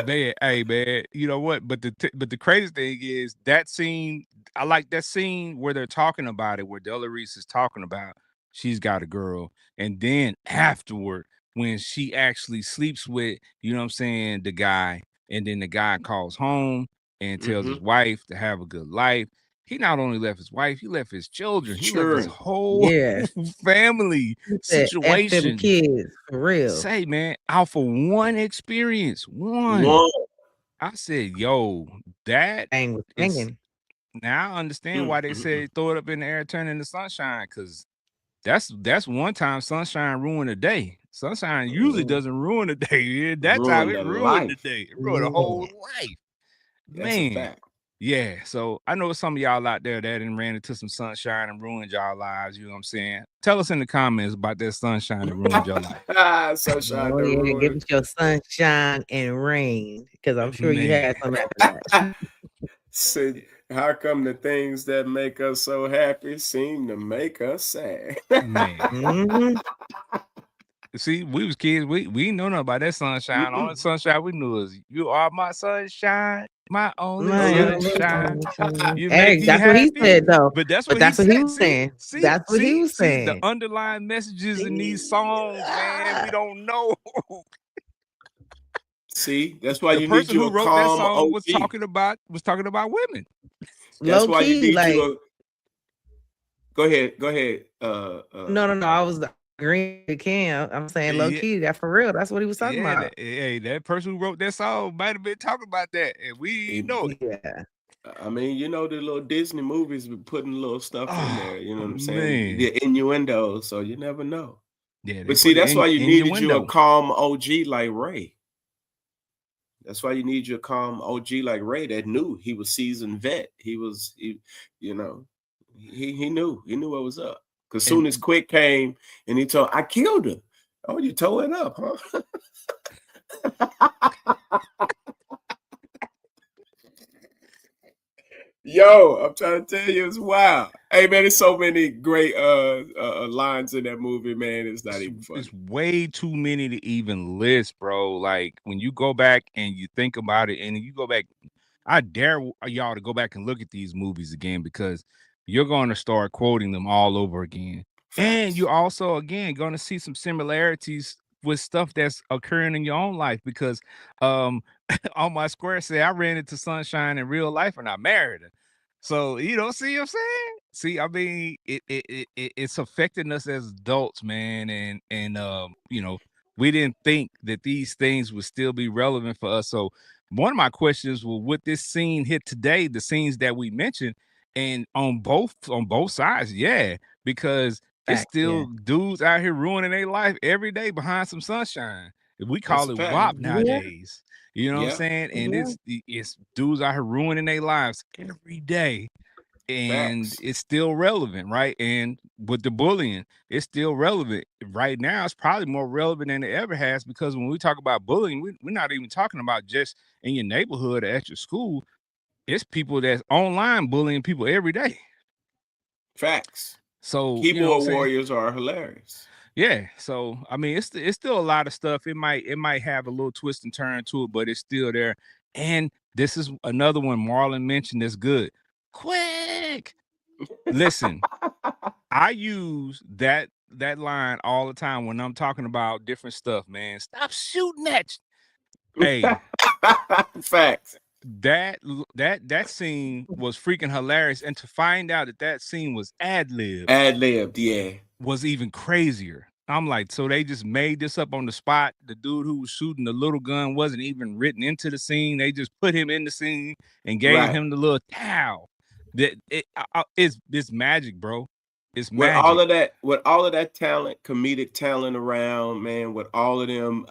Man, hey man, you know what? But the crazy thing is that scene. I like that scene where they're talking about it, where Della Reese is talking about she's got a girl, and then afterward, when she actually sleeps with, what I'm saying, the guy, and then the guy calls home and tells his wife to have a good life. he not only left his wife, he left his children, he left his
Sure.
whole
Yeah.
family
He said, F them
situation.
kids for real.
Say, man, out for one experience, one.
One.
I said, yo, that
Bang was
is.
singing.
Now I understand why they say throw it up in the air, turn into sunshine, because that's one time sunshine ruined a day. Sunshine usually doesn't ruin a day. That time
Ruined
it
a
ruined the
life.
day. It ruined a whole life.
That's a
Man.
fact.
Yeah. So I know some of y'all out there that done ran into some sunshine and ruined y'all lives. You know what I'm saying? Tell us in the comments about that sunshine that ruined your life.
Sunshine
Oh
to
yeah,
ruin.
give us your sunshine and rain, because I'm sure you had some after that.
See, how come the things that make us so happy seem to make us sad?
Man.
Mhm.
See, we was kids. We didn't know nothing about that sunshine. Only sunshine we knew is you are my sunshine, my only sunshine. You make
Hey,
me
that's what he
happy.
said though.
But that's
But
what he
that's what he
said.
was saying. That's what he was
See, the
saying.
underlying messages in these songs, man, we don't know.
See, that's why
The
you need
person
you
who
a
wrote that
calm
song was
OG.
talking about women.
That's
Low
why you
key,
need
like
you a. Go ahead.
no, I was agreeing with Cam. I'm saying low
Yeah.
key, that for real. That's what he was talking
Yeah,
about.
that person who wrote that song might have been talking about that, and we know it.
Yeah.
I mean, you know, the little Disney movies be putting little stuff in there.
Oh,
You know what I'm saying?
man.
The innuendos, so you never know.
Yeah, they
But see,
put it
that's why you
in your
needed you a
window.
calm OG like Ray. That's why you need your calm OG like Ray that knew he was seasoned vet. He you know, he knew what was up. Because soon
And
as Quick came and he told, I killed her. Oh, you tore it up, huh? Yo, I'm trying to tell you, it's wild. Hey man, there's so many great lines in that movie, man. It's not even funny.
it's way too many to even list, bro. Like when you go back and you think about it, and you go back, I dare y'all to go back and look at these movies again, because you're going to start quoting them all over again. And
Facts.
you're also again going to see some similarities with stuff that's occurring in your own life, because on my square say I ran into sunshine in real life and I married her. So see what I'm saying? See, I mean, it's affecting us as adults, man, and we didn't think that these things would still be relevant for us. So one of my questions was, would this scene hit today, the scenes that we mentioned, and on both sides, yeah, because it's
Fact, yeah.
still dudes out here ruining their life every day behind some sunshine. We
That's
call
a
it
fact.
WAP nowadays. You know what I'm
Yeah.
saying? And
Yeah.
it's dudes out here ruining their lives every day, and
Facts.
it's still relevant, right? And with the bullying, it's still relevant right now. It's probably more relevant than it ever has, because when we talk about bullying, we're not even talking about just in your neighborhood or at your school. It's people that's online bullying people every day.
Facts.
So you know what I'm
Keyboard
saying?
warriors are hilarious.
Yeah. So I mean, it's still a lot of stuff. It might have a little twist and turn to it, but it's still there. And this is another one Marlon mentioned that's good. Quick. Listen, I use that line all the time when I'm talking about different stuff, man. Stop shooting at you. Hey,
Facts.
that scene was freaking hilarious, and to find out that scene was ad-libbed
Ad-libbed, yeah.
was even crazier. I'm like, so they just made this up on the spot. The dude who was shooting the little gun wasn't even written into the scene. They just put him in the scene and gave
Right.
him the little towel. It's magic, bro. It's
With
magic.
all of that talent, comedic talent around, man, with all of them,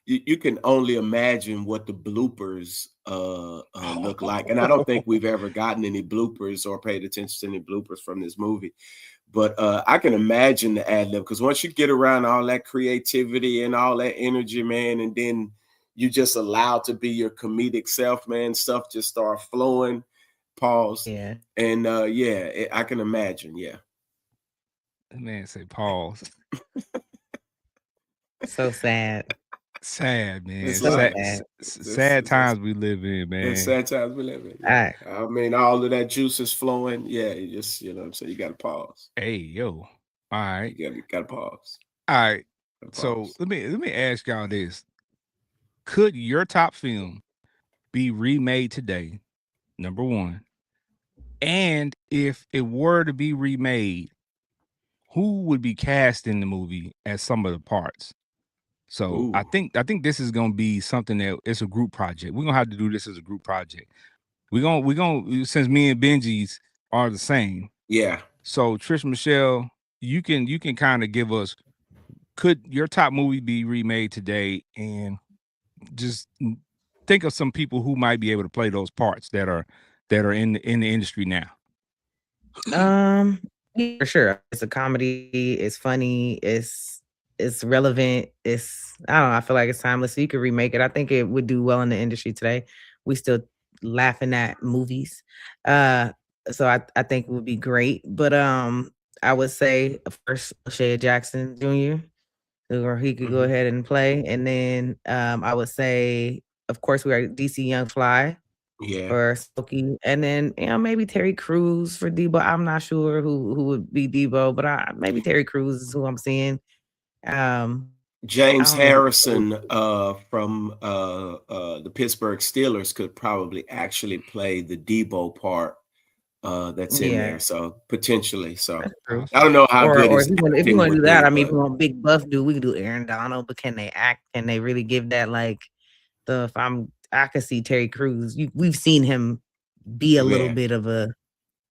you can only imagine what the bloopers look like. And I don't think we've ever gotten any bloopers or paid attention to any bloopers from this movie. But I can imagine the ad lib, because once you get around all that creativity and all that energy, man, and then you just allowed to be your comedic self, man, stuff just start flowing. Pause.
Yeah.
And I can imagine. Yeah.
Man, say pause.
So sad.
Sad, man.
It's
So
life.
sad.
Sad times we live in,
It's
man.
sad times we live in.
All right.
I mean, all of that juice is flowing. Yeah, you just, you know what I'm saying? You got to pause.
Hey, yo. All right.
You got to pause.
All right.
Gotta
So
pause.
let me ask y'all this. Could your top film be remade today? Number one. And if it were to be remade, who would be cast in the movie as some of the parts? So
Ooh,
I think this is gonna be something that it's a group project. We're gonna have to do this as a group project. We're gonna since me and Benji's are the same.
yeah.
So Trish Michelle, you can kind of give us, could your top movie be remade today, and just think of some people who might be able to play those parts that are in the industry now.
Um, yeah, for sure. It's a comedy. It's funny. It's relevant. It's I don't know. I feel like it's timeless. So you could remake it. I think it would do well in the industry today. We still laughing at movies. Uh, so I think it would be great. But I would say first Shea Jackson Jr. or he could go
Hmm.
ahead and play, and then I would say, of course, we are DC Young Fly
Yeah.
for Smokey, and then maybe Terry Crews for Debo. I'm not sure who would be Debo, but maybe Terry Crews is who I'm seeing. Um, I
James
don't know who.
Harrison from the Pittsburgh Steelers could probably actually play the Debo part that's in there.
Yeah,
So potentially. So
that's true.
I don't know how good
Or
his
if you
acting
want to do
would
that,
be,
I mean, if
but
you want big buff dude, we could do Aaron Donald. But can they act? Can they really give that like the? If I could see Terry Crews. We've seen him be a little
man,
bit of a,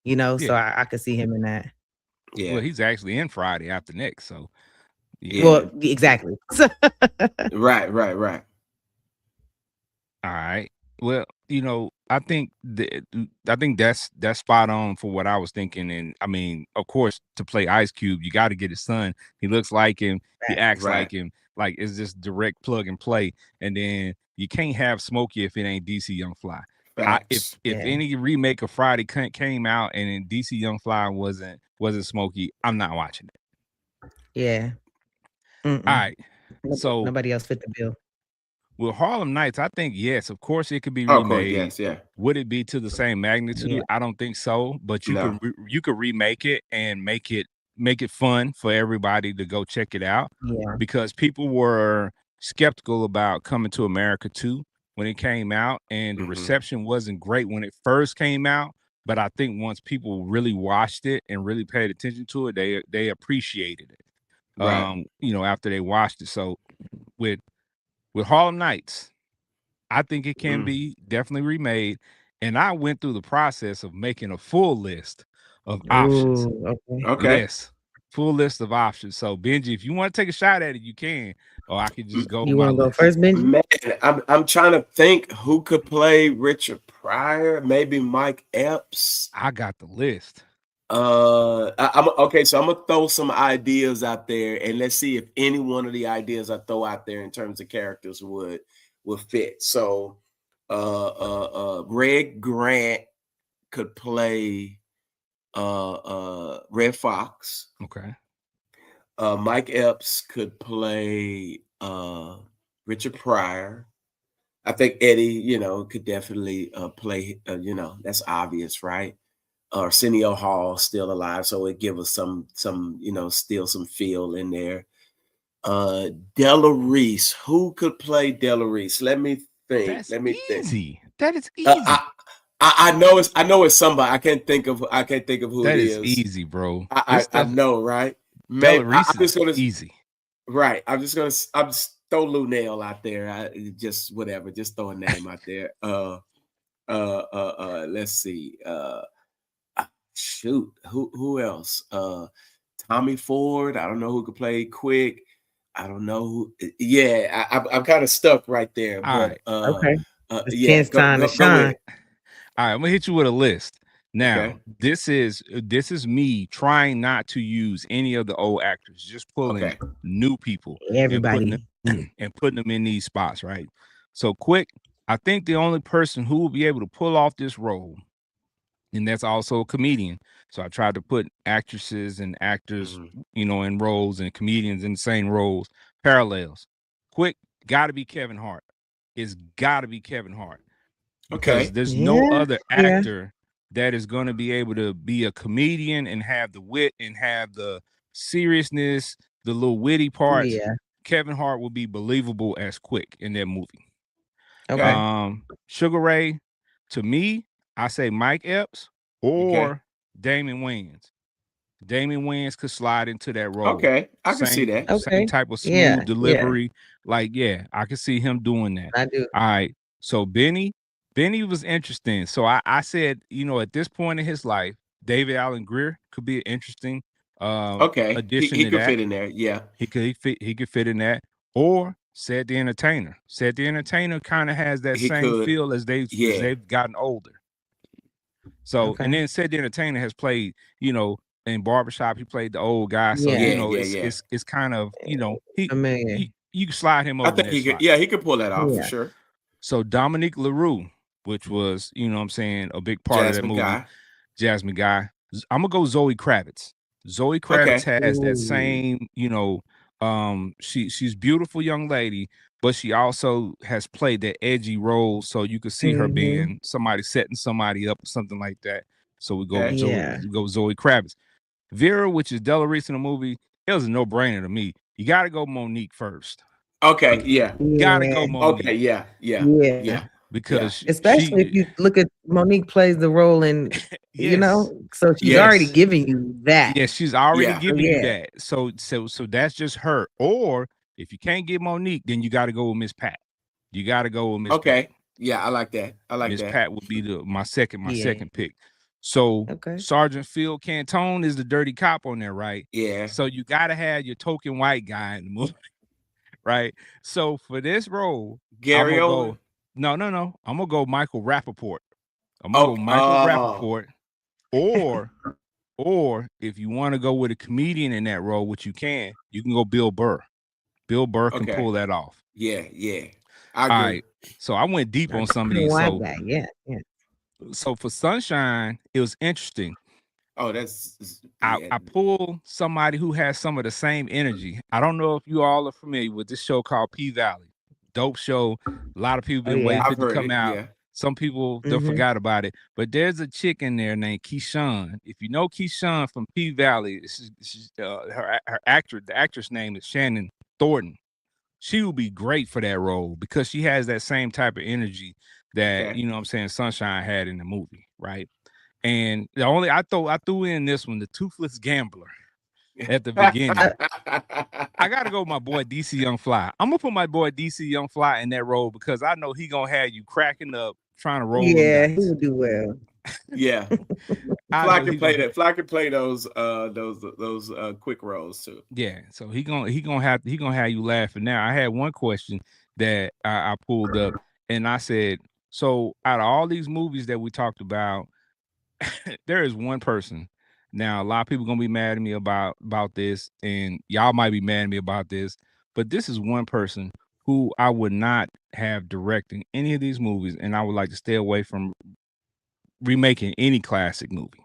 so
Yeah.
I could see him in that.
yeah,
Well, he's actually in Friday after next. So yeah.
yeah.
Well, exactly. So,
Right, right, right.
All right. Well, I think that's spot on for what I was thinking. And I mean, of course, to play Ice Cube, you got to get his son. He looks like him. He acts
Right.
like him. Like it's just direct plug and play. And then you can't have Smokey if it ain't DC Young Fly.
Facts.
If
yeah,
any remake of Friday came out and then DC Young Fly wasn't Smokey, I'm not watching it.
yeah.
All
Mm-mm.
right. So
Nobody else fit the bill.
with Harlem Nights, I think yes, of course it could be
Oh, of course,
remade.
yes, yeah.
Would it be to the same magnitude?
Yeah,
I don't think so. But
No.
you could remake it and make it fun for everybody to go check it out,
yeah,
because people were skeptical about Coming to America 2 when it came out, and the
Hmm.
reception wasn't great when it first came out. But I think once people really watched it and really paid attention to it, they appreciated it.
Right.
After they watched it. So with Harlem Nights, I think it can
Mm.
be definitely remade. And I went through the process of making a full list of options.
ooh, okay.
Okay.
Yes, full list of options. So Benji, if you want to take a shot at it, you can, or I could just go with
You
my
want to go
list.
first, Benji?
Man, I'm trying to think who could play Richard Pryor. Maybe Mike Epps.
I got the list.
I'm okay. So I'm gonna throw some ideas out there, and let's see if any one of the ideas I throw out there in terms of characters would fit. So, Greg Grant could play Red Fox.
Okay.
Mike Epps could play Richard Pryor. I think Eddie, could definitely play. That's obvious, right? Arsenio Hall still alive, so it give us some, still some feel in there. Della Reese, who could play Della Reese? Let me think.
That's
Let me think.
easy. That is
Uh,
easy.
I, I know it's somebody. I can't think of who it
That is
is.
easy, bro.
I
This
I, I
stuff,
know, right?
Della
Maybe I'm
Reese
just
is
gonna
easy.
right. I'm just throw Lou Nail out there. Just whatever. Just throw a name out there. Let's see. Shoot, who else? Tommy Ford. I don't know who could play Quick. I don't know who. Yeah, I'm kind of stuck right there.
All
But
right.
Okay. It's
yeah,
Ken's
go
time to
go go with
shine.
it.
All right, I'm gonna hit you with a list.
Okay,
Now, this is me trying not to use any of the old actors, just pulling
okay,
new people and putting
Everybody.
them and putting them in these spots, right? So quick, I think the only person who will be able to pull off this role, and that's also a comedian. So I tried to put actresses and actors,
hmm
in roles, and comedians in the same roles, parallels. Quick, gotta be Kevin Hart. It's gotta be Kevin Hart, because
okay,
there's no
Yeah.
other
Yeah.
actor that is going to be able to be a comedian and have the wit and have the seriousness, the little witty parts.
Yeah.
Kevin Hart will be believable as Quick in that movie.
Okay.
okay,
Sugar Ray, to me, I say Mike Epps
Okay.
or Damon Wayans. Damon Wayans could slide into that role.
Okay. I can see
Same
that.
Okay.
type of
Yeah.
smooth delivery. Like, yeah, I could see him doing that.
I do.
All right. So Benny was interesting. So I said, at this point in his life, David Allen Greer could be an interesting
Okay.
addition
He
to
could
that.
fit in there. Yeah.
He could fit in that. Or Said the Entertainer. Said the Entertainer kind of has that
He
same
could.
feel as
Yeah.
they've gotten older. So and
Okay.
then Said the Entertainer has played, in Barbershop, he played the old guy. So
Yeah.
Yeah.
it's kind of, he
Familiar.
you can slide him
I
over in
think
that
he could.
slot.
Yeah, he could pull that off for
Yeah.
sure.
So Dominique LaRue, which was, what I'm saying, a big part of that
Jasmine
movie,
Guy.
Jasmine Guy. I'm gonna go Zoe Kravitz. Zoe Kravitz
Okay.
has that
Ooh.
same, she's beautiful young lady, but she also has played that edgy role, so you could see her
Mhm.
being somebody setting somebody up or something like that. So we go with
Okay.
Yeah.
Zoe Kravitz. Vera, which is Della Reese in the movie, it was a no-brainer to me. You got to go Monique first.
Okay. Yeah.
Gotta go
Yeah.
Monique.
Okay. Yeah. Yeah.
Yeah.
Yeah.
Because
Especially if you look at Monique plays the role in,
yes.
so she's
Yes.
already giving you that.
Yeah, she's already
Yeah.
giving you
Yeah.
that. So that's just her. Or if you can't get Monique, then you got to go with Miss Pat. You got to go with Miss Pat.
Okay. Yeah, I like that. I like
Miss
that.
Pat would be my second
Yeah.
pick. So
Okay.
Sergeant Phil Cantone is the dirty cop on there, right?
Yeah.
So you got to have your token white guy in the movie, right? So for this role,
Gary
I'm gonna
Oldman.
go. No. I'm gonna go Michael Rappaport. I'm gonna go
Okay.
Michael Rappaport, or if you want to go with a comedian in that role, which you can go Bill Burr. Bill Burr can
Okay.
pull that off.
Yeah. I
All
agree.
right. So I went deep on some of these.
White
So,
guy. Yeah.
so for Sunshine, it was interesting.
Oh, that's
I pulled somebody who has some of the same energy. I don't know if you all are familiar with this show called P Valley. Dope show. A lot of people been
yeah.
waiting for
I've
it to
heard
come
it.
out.
Yeah.
Some people they forgot about it, but there's a chick in there named Keyshawn. If you know Keyshawn from P Valley, she's her actor. The actress name is Shannon Thornton. She would be great for that role because she has that same type of energy that
Okay.
what I'm saying Sunshine had in the movie, right? And I threw in this one, the Toothless Gambler, at the beginning. I gotta go with my boy DC Young Fly. I'm gonna put my boy DC Young Fly in that role because I know he gonna have you cracking up trying to roll them
Yeah.
dice.
He would do well.
Yeah. Fly can play that. Fly can play those quick rolls too.
Yeah, so he gonna have you laughing. Now I had one question that I pulled up, and I said, so out of all these movies that we talked about, there is one person. Now a lot of people gonna be mad at me about this, and y'all might be mad at me about this, but this is one person who I would not have directing any of these movies, and I would like to stay away from remaking any classic movie,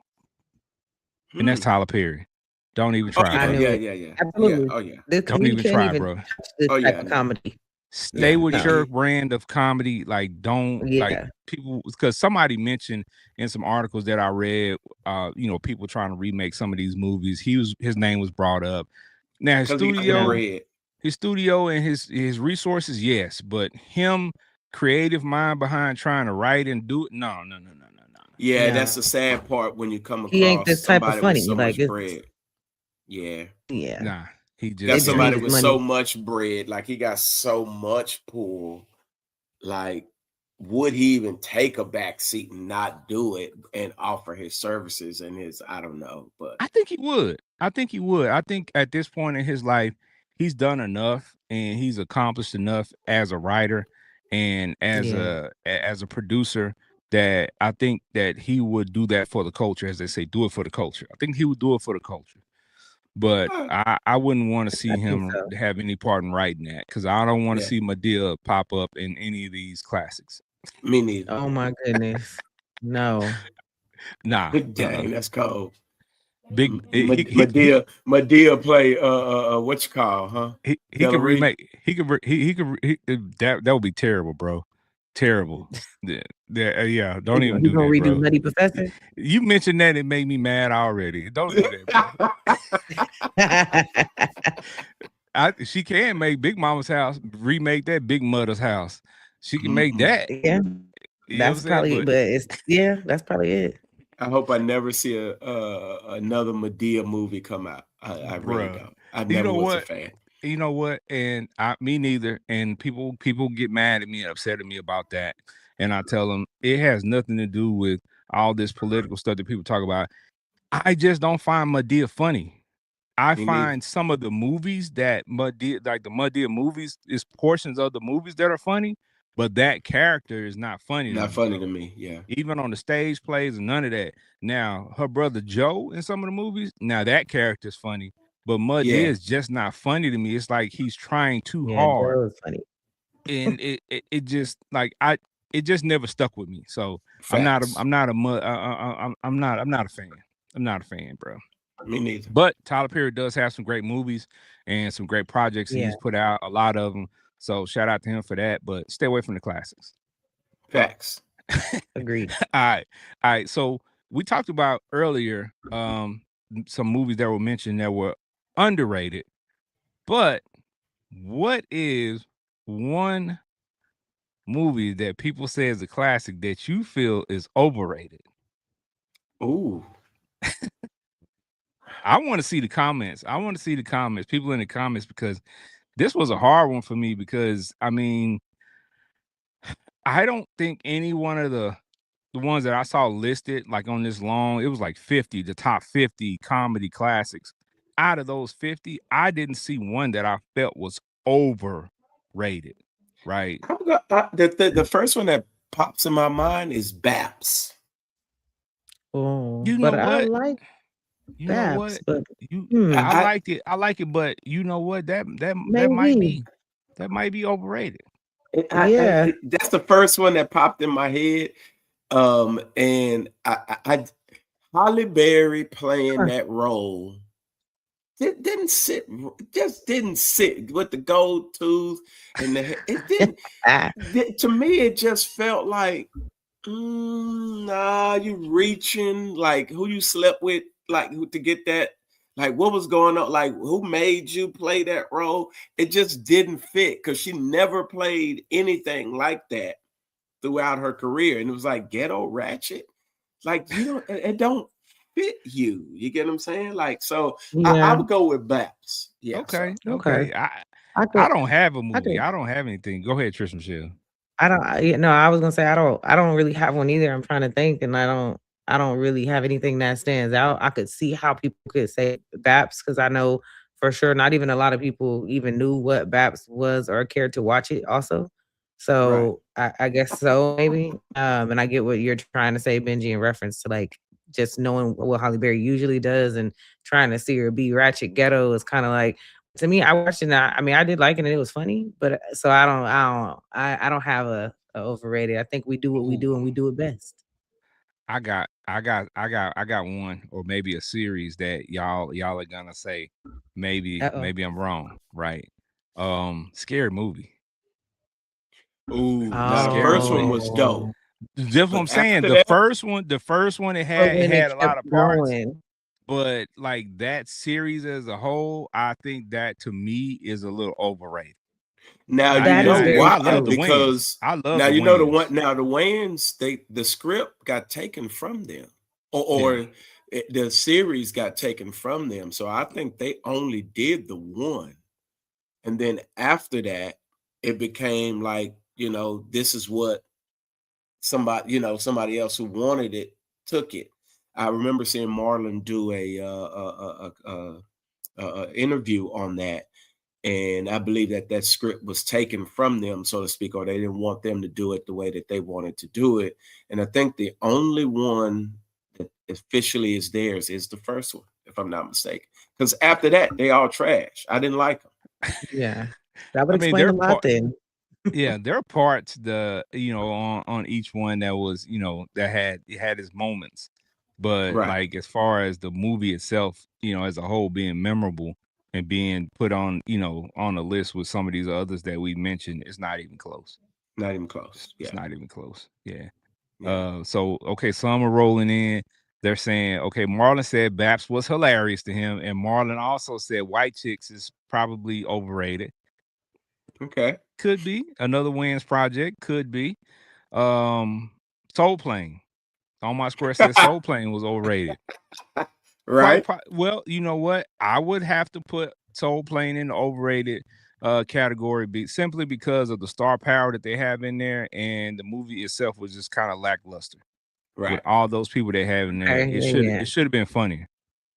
and that's Tyler Perry. Don't even try.
I
bro.
knew it.
Yeah.
Absolutely.
Yeah. Oh yeah.
Don't even try, bro.
Touch this type of
no.
comedy.
Stay with
no.
your brand of comedy. Like, don't like people, because somebody mentioned in some articles that I read, people trying to remake some of these movies. His name was brought up. Now his studio and his resources, yes, but him creative mind behind trying to write and do it, no.
Yeah, that's the sad part when you come across
He ain't this type of
somebody
funny.
with so
Like
much bread. Yeah.
Nah, he just
got somebody
needs
with
money.
so much bread, like he got so much pull. Like, would he even take a back seat and not do it and offer his services and his, I don't know, but
I think he would. I think at this point in his life, he's done enough and he's accomplished enough as a writer and as a producer that I think that he would do that for the culture, as they say, do it for the culture. I think he would do it for the culture. But I wouldn't want to see him have any part in writing that, because I don't want to see Madea pop up in any of these classics.
Me neither.
Oh my goodness. No.
Nah.
Dang, that's cold.
Big
Madea play what you call, huh?
He could remake. He could that would be terrible, bro. Terrible. Yeah. Don't even do that,
redo
bro.
Nutty Professor.
You mentioned that, it made me mad already. Don't do that, bro. She can make Big Mama's House, remake that Big Mother's House. She can make that.
Yeah. That's probably, but it's that's probably it.
I hope I never see another Medea movie come out. I really
Bruh.
don't. I
You
never
know
was a
what?
fan.
You know what? And me neither. And people get mad at me and upset at me about that. And I tell them it has nothing to do with all this political stuff that people talk about. I just don't find Madea funny. I
Me neither.
find some of the movies that Madea, like the Madea movies, is portions of the movies that are funny, but that character is not funny to
Not
me,
funny to
bro.
me. Yeah.
Even on the stage plays and none of that. Now, her brother Joe in some of the movies, now that character's funny, but Madea
Yeah.
is just not funny to me. It's like he's trying too
Yeah,
hard,
Joe was funny.
and it just like it just never stuck with me. So
Facts.
I'm not a fan. I'm not a fan, bro.
Me neither.
But Tyler Perry does have some great movies and some great projects
Yeah,
he's put out, a lot of them. So shout out to him for that. But stay away from the classics.
Facts.
agreed.
All right. So we talked about earlier some movies that were mentioned that were underrated. But what is one movie that people say is a classic that you feel is overrated?
Ooh.
I want to see the comments. I want to see the comments, people in the comments, because this was a hard one for me because I mean, I don't think any one of the ones that I saw listed like on this long, it was like 50, the top 50 comedy classics. Out of those 50, I didn't see one that I felt was overrated, right?
The first one that pops in my mind is Baps.
Oh,
You know
but I
what?
like
You know
Babs,
what?
but
You I
hmm,
I,
liked it. I like it, but you know what?
maybe.
That might be overrated.
Yeah.
that's the first one that popped in my head. And I Holly Berry playing
Huh.
that role didn't sit, just didn't sit with the gold tooth and it didn't.
Ah,
To me, it just felt like, nah, you reaching, like who you slept with, like to get that, like what was going on, like who made you play that role? It just didn't fit because she never played anything like that throughout her career, and it was like Ghetto Ratchet, like you don't, it don't fit you. You get what I'm saying? Like, so I
yeah.
would go with Baps. Yeah, sir.
Okay,
Okay.
okay.
I
I
could.
don't have a
I
movie.
could.
I don't have anything. Go ahead, Tristan Michelle.
I don't. Yeah, no, I was gonna say I don't really have one either. I'm trying to think, and I don't really have anything that stands out. I could see how people could say Baps because I know for sure not even a lot of people even knew what Baps was or cared to watch it. Also,
Right.
so I guess so maybe. And I get what you're trying to say, Benji, in reference to like just knowing what Holly Berry usually does and trying to see her be ratchet ghetto is kind of like to me, I watched it. And I mean, I did like it, and it was funny. But so I don't have a overrated. I think we do what we
Ooh,
do, and we do it best.
I got one or maybe a series that y'all are gonna say
Uh oh.
maybe I'm wrong, right? Scary movie.
Ooh, now the
Scary
first one
movie.
was dope,
Oh,
Just what I'm
but
saying.
after that,
The first one
but
it
when
had
it
a
kept
lot of parts,
going,
but like that series as a whole, I think that to me is a little overrated.
now
I
you
that
and
is
know
I
very
why,
love the
true.
Wayans.
because
I love
now
the
you know the
Wayans.
one. Now the Wayans, the script got taken from them,
Yeah.
the series got taken from them. So I think they only did the one, and then after that, it became like, this is what somebody else who wanted it took it. I remember seeing Marlon do a interview on that, and I believe that script was taken from them, so to speak, or they didn't want them to do it the way that they wanted to do it. And I think the only one that officially is theirs is the first one, if I'm not mistaken. Because after that, they all trash. I didn't like them.
Yeah, that would
I mean,
explain a lot then.
yeah, there are parts on each one that was, that had it had its moments. But
Right.
like as far as the movie itself, as a whole being memorable and being put on, on a list with some of these others that we mentioned, it's not even close.
Not even close.
It's
Yeah.
not even close. Yeah.
Yeah.
So okay, some are rolling in. They're saying, okay, Marlon said Baps was hilarious to him, and Marlon also said White Chicks is probably overrated.
Okay.
Could be another Wins project. Could be. Soul Plane. On My Square said Soul Plane was overrated.
Right?
Well, you know what? I would have to put Soul Plane in the overrated category simply because of the star power that they have in there, and the movie itself was just kind of lackluster. With
Right.
all those people they have in there,
Okay, yeah.
it should have been funnier.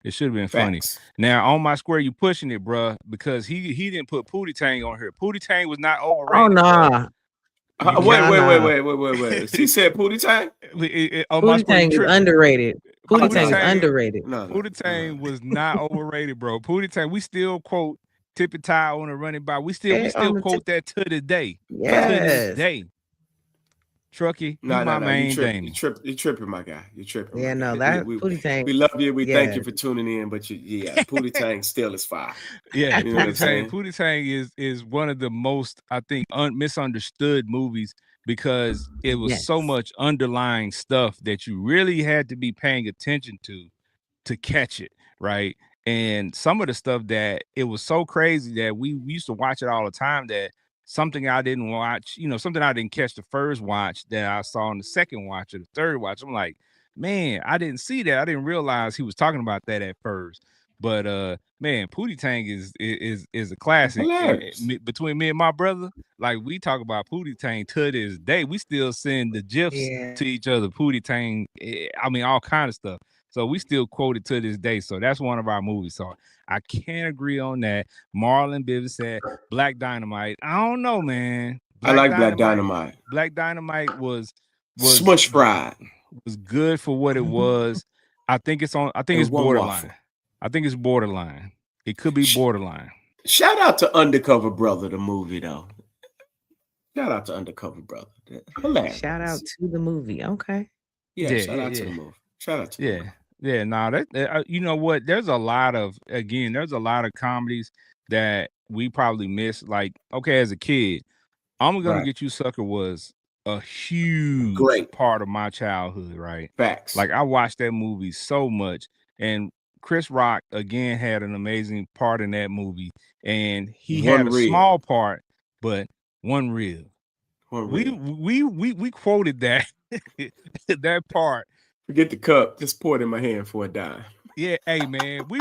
It should have been funny.
Facts.
Now, On My Square, you pushing it, bruh, because he didn't put Pootie Tang on here. Pootie Tang was not
Oh
overrated, bruh.
nah,
You
Wait,
can't.
nah,
wait, wait,
nah.
wait, wait, wait, wait. He said Pootie Tang?
On My
Pootie
Square, you
Tang is
tripping.
underrated. Pootie
Pootie
Tang is
Tang,
underrated.
No, no,
Pootie
no.
Tang was not overrated, bro. Pootie Tang, we still quote Tippy Tie on a running by. We
Okay, on
still
the
quote that to this day. To this
Facts.
yes.
day. Truckee, you
No, no,
my
no. You
main
trip. You
Damon.
trip. You tripping, my guy. You tripping, my
Yeah, no,
guy.
that Pootie Tang,
We love you. We thank
yeah.
you for tuning in. But Pootie Tang still is fire.
Yeah,
You know what I'm
Pootie Tang.
saying?
Pootie Tang is one of the most, I think, misunderstood movies because it was so
Yes.
much underlying stuff that you really had to be paying attention to catch it, right? And some of the stuff that it was so crazy that we used to watch it all the time that something I didn't watch, something I didn't catch the first watch that I saw in the second watch or the third watch. I'm like, man, I didn't see that. I didn't realize he was talking about that at first. But man, Pootie Tang is a classic. And
Hilarious.
between me and my brother, like we talk about Pootie Tang to this day. We still send the gifs
Yeah.
to each other. Pootie Tang, I mean, all kind of stuff. So we still quote it to this day. So that's one of our movies. So I can't agree on that. Marlon Bivens said Black Dynamite. I don't know, man.
I like Black Dynamite.
Black Dynamite was
Smush fried
good for what it was. I think it's
and one
borderline.
waffle.
I think it's borderline. It could be borderline.
Shout out to Undercover Brother, the movie though. Shout out to Undercover Brother. Hilarious.
Shout out to the movie. Okay.
Yeah, shout out to the movie. Shout out to the movie.
Yeah. Nah, you know what? There's a lot of comedies that we probably miss. Like, okay, as a kid, I'm Gonna
Right.
Get You Sucker was a huge
Great.
part of my childhood, right?
Facts.
Like I watched that movie so much, and Chris Rock again had an amazing part in that movie, and he had a small part, but one reel. We quoted that that part.
Forget the cup. Just pour it in my hand for a dime.
Yeah, hey man, we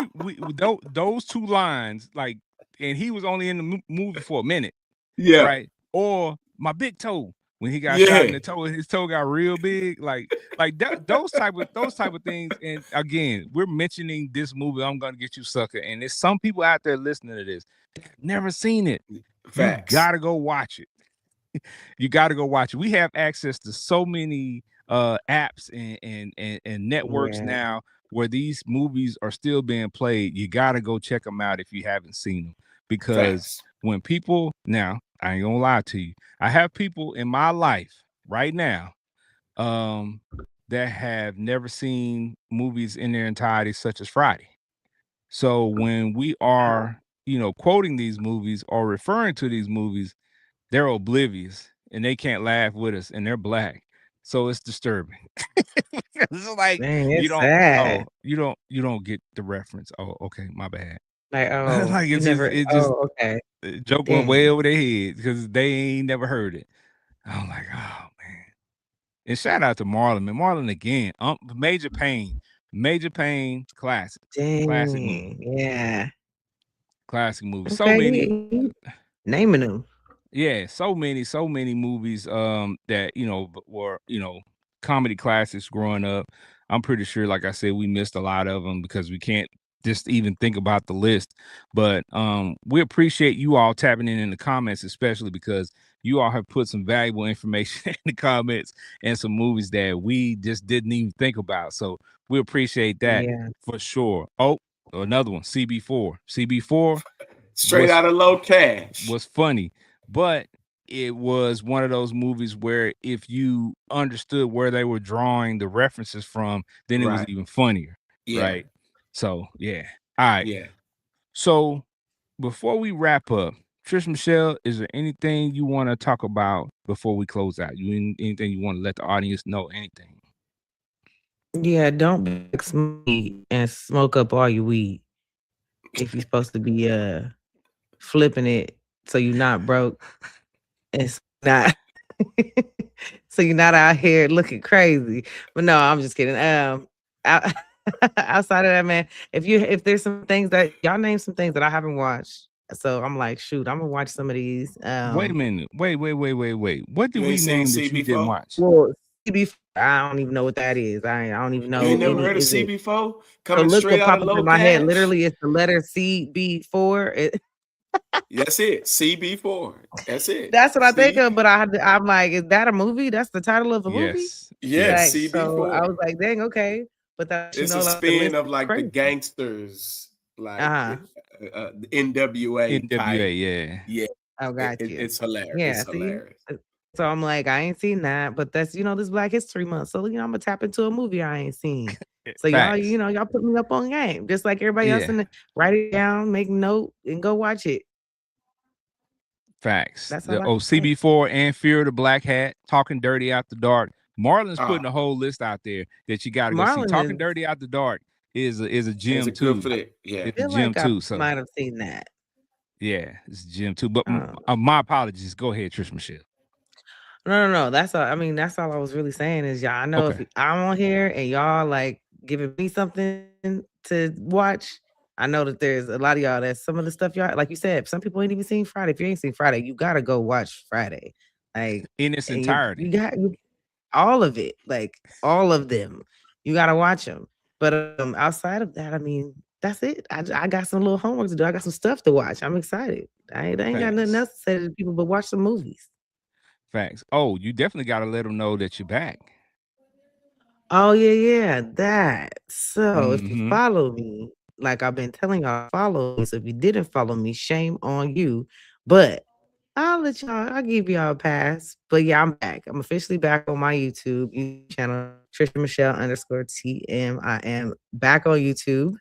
those two lines, like, and he was only in the movie for a minute.
Yeah.
Right. Or my big toe when he got shot in the toe, his toe got real big. Like that, those type of things. And again, we're mentioning this movie, I'm Gonna Get You Sucker, and there's some people out there listening to this that have never seen it.
Facts.
You gotta go watch it. You gotta go watch it. We have access to so many apps and networks now where these movies are still being played. You gotta go check them out if you haven't seen them, because when people now, I ain't gonna lie to you, I have people in my life right now that have never seen movies in their entirety, such as Friday. So when we are, quoting these movies or referring to these movies, they're oblivious and they can't laugh with us, and they're Black. So it's disturbing. It's like,
Man, it's sad.
you don't get the reference. Oh, okay, my bad.
Like,
Like
you
it's
never.
just
Okay.
joke went way over their head because they ain't never heard it. I'm like, oh man. And shout out to Marlon, man. Marlon again. Major Pain, classic. Classic movie.
Dang. Yeah.
Classic movie. So
Okay.
many.
Naming them.
Yeah, so many movies that were comedy classics growing up. I'm pretty sure, like I said, we missed a lot of them because we can't just even think about the list. But we appreciate you all tapping in the comments, especially because you all have put some valuable information in the comments and some movies that we just didn't even think about. So we appreciate that for sure. Oh, another one, CB4.
Straight out of Low Cash.
Was funny. But it was one of those movies where if you understood where they were drawing the references from, then it was even funnier.
Yeah.
Right. So, yeah. All right.
Yeah.
So before we wrap up, Trish Michelle, is there anything you want to talk about before we close out? Anything you want to let the audience know? Anything?
Yeah, don't be like Smokey and smoke up all your weed. If you're supposed to be flipping it so you're not broke. It's not so you're not out here looking crazy. But no, I'm just kidding. Out, outside of that, man, if there's some things that y'all name some things that I haven't watched, so I'm like, shoot, I'm gonna watch some of these.
Wait a minute. Wait. What did
You ain't
we
seen
name that you didn't
CB4?
watch?
Well, CB, I don't even know what that is. I don't even
You ain't
know
never
any.
heard of
Is it?
CB4?
So
Coming
look
straight
what
out of
popped up
low
in my head.
cash?
Literally, it's the letter CB4.
That's it. CB4. That's it.
That's what I think
See?
of. But I'm like, is that a movie? That's the title of a movie.
Yes.
Yes,
Like,
Yes.
so I
CB4.
was like, dang, okay. But that
It's a
like the
spin
list
of
is
like the
crazy.
gangsters, like
Uh-huh.
NWA type.
NWA, yeah.
Yeah,
I got you.
it's hilarious.
Yeah,
It's
see?
hilarious.
So I'm like, I ain't seen that, but that's this Black History Month. So I'm gonna tap into a movie I ain't seen. So y'all,
Facts.
y'all put me up on game, just like everybody else
Yeah.
in write it down, make note, and go watch it.
Facts.
That's
The
all I can say.
CB4 and Fear of the Black Hat, Talking Dirty After Dark. Marlon's
Uh,
putting a whole list out there that you got to go see.
Marlon
Talking
is
Dirty After Dark is a
is
gym
a good
too.
flick. Yeah.
It's a
feel
gym
like I
too. So
might have seen that.
yeah, it's a gym too. But
Um,
my apologies. Go ahead, Trish Michelle.
no. That's all. I mean, that's all I was really saying is y'all. I know if
Okay.
I'm on here and y'all like giving me something to watch, I know that there's a lot of y'all that some of the stuff y'all, like you said, some people ain't even seen Friday. If you ain't seen Friday, you gotta go watch Friday. Like,
In its
and you
entirety.
got all of it, like all of them. You gotta watch them. But outside of that, I mean, that's it. I got some little homework to do. I got some stuff to watch. I'm excited. I ain't got nothing
Facts.
else to say to people but watch some movies.
Facts. Oh, you definitely got to let them know that you're back.
Oh yeah, that. So if you
Mm-hmm.
follow me, like I've been telling y'all, follow me. So if you didn't follow me, shame on you. But I'll give y'all a pass. But yeah, I'm back. I'm officially back on my YouTube channel, Trisha Michelle underscore TM. I am back on YouTube.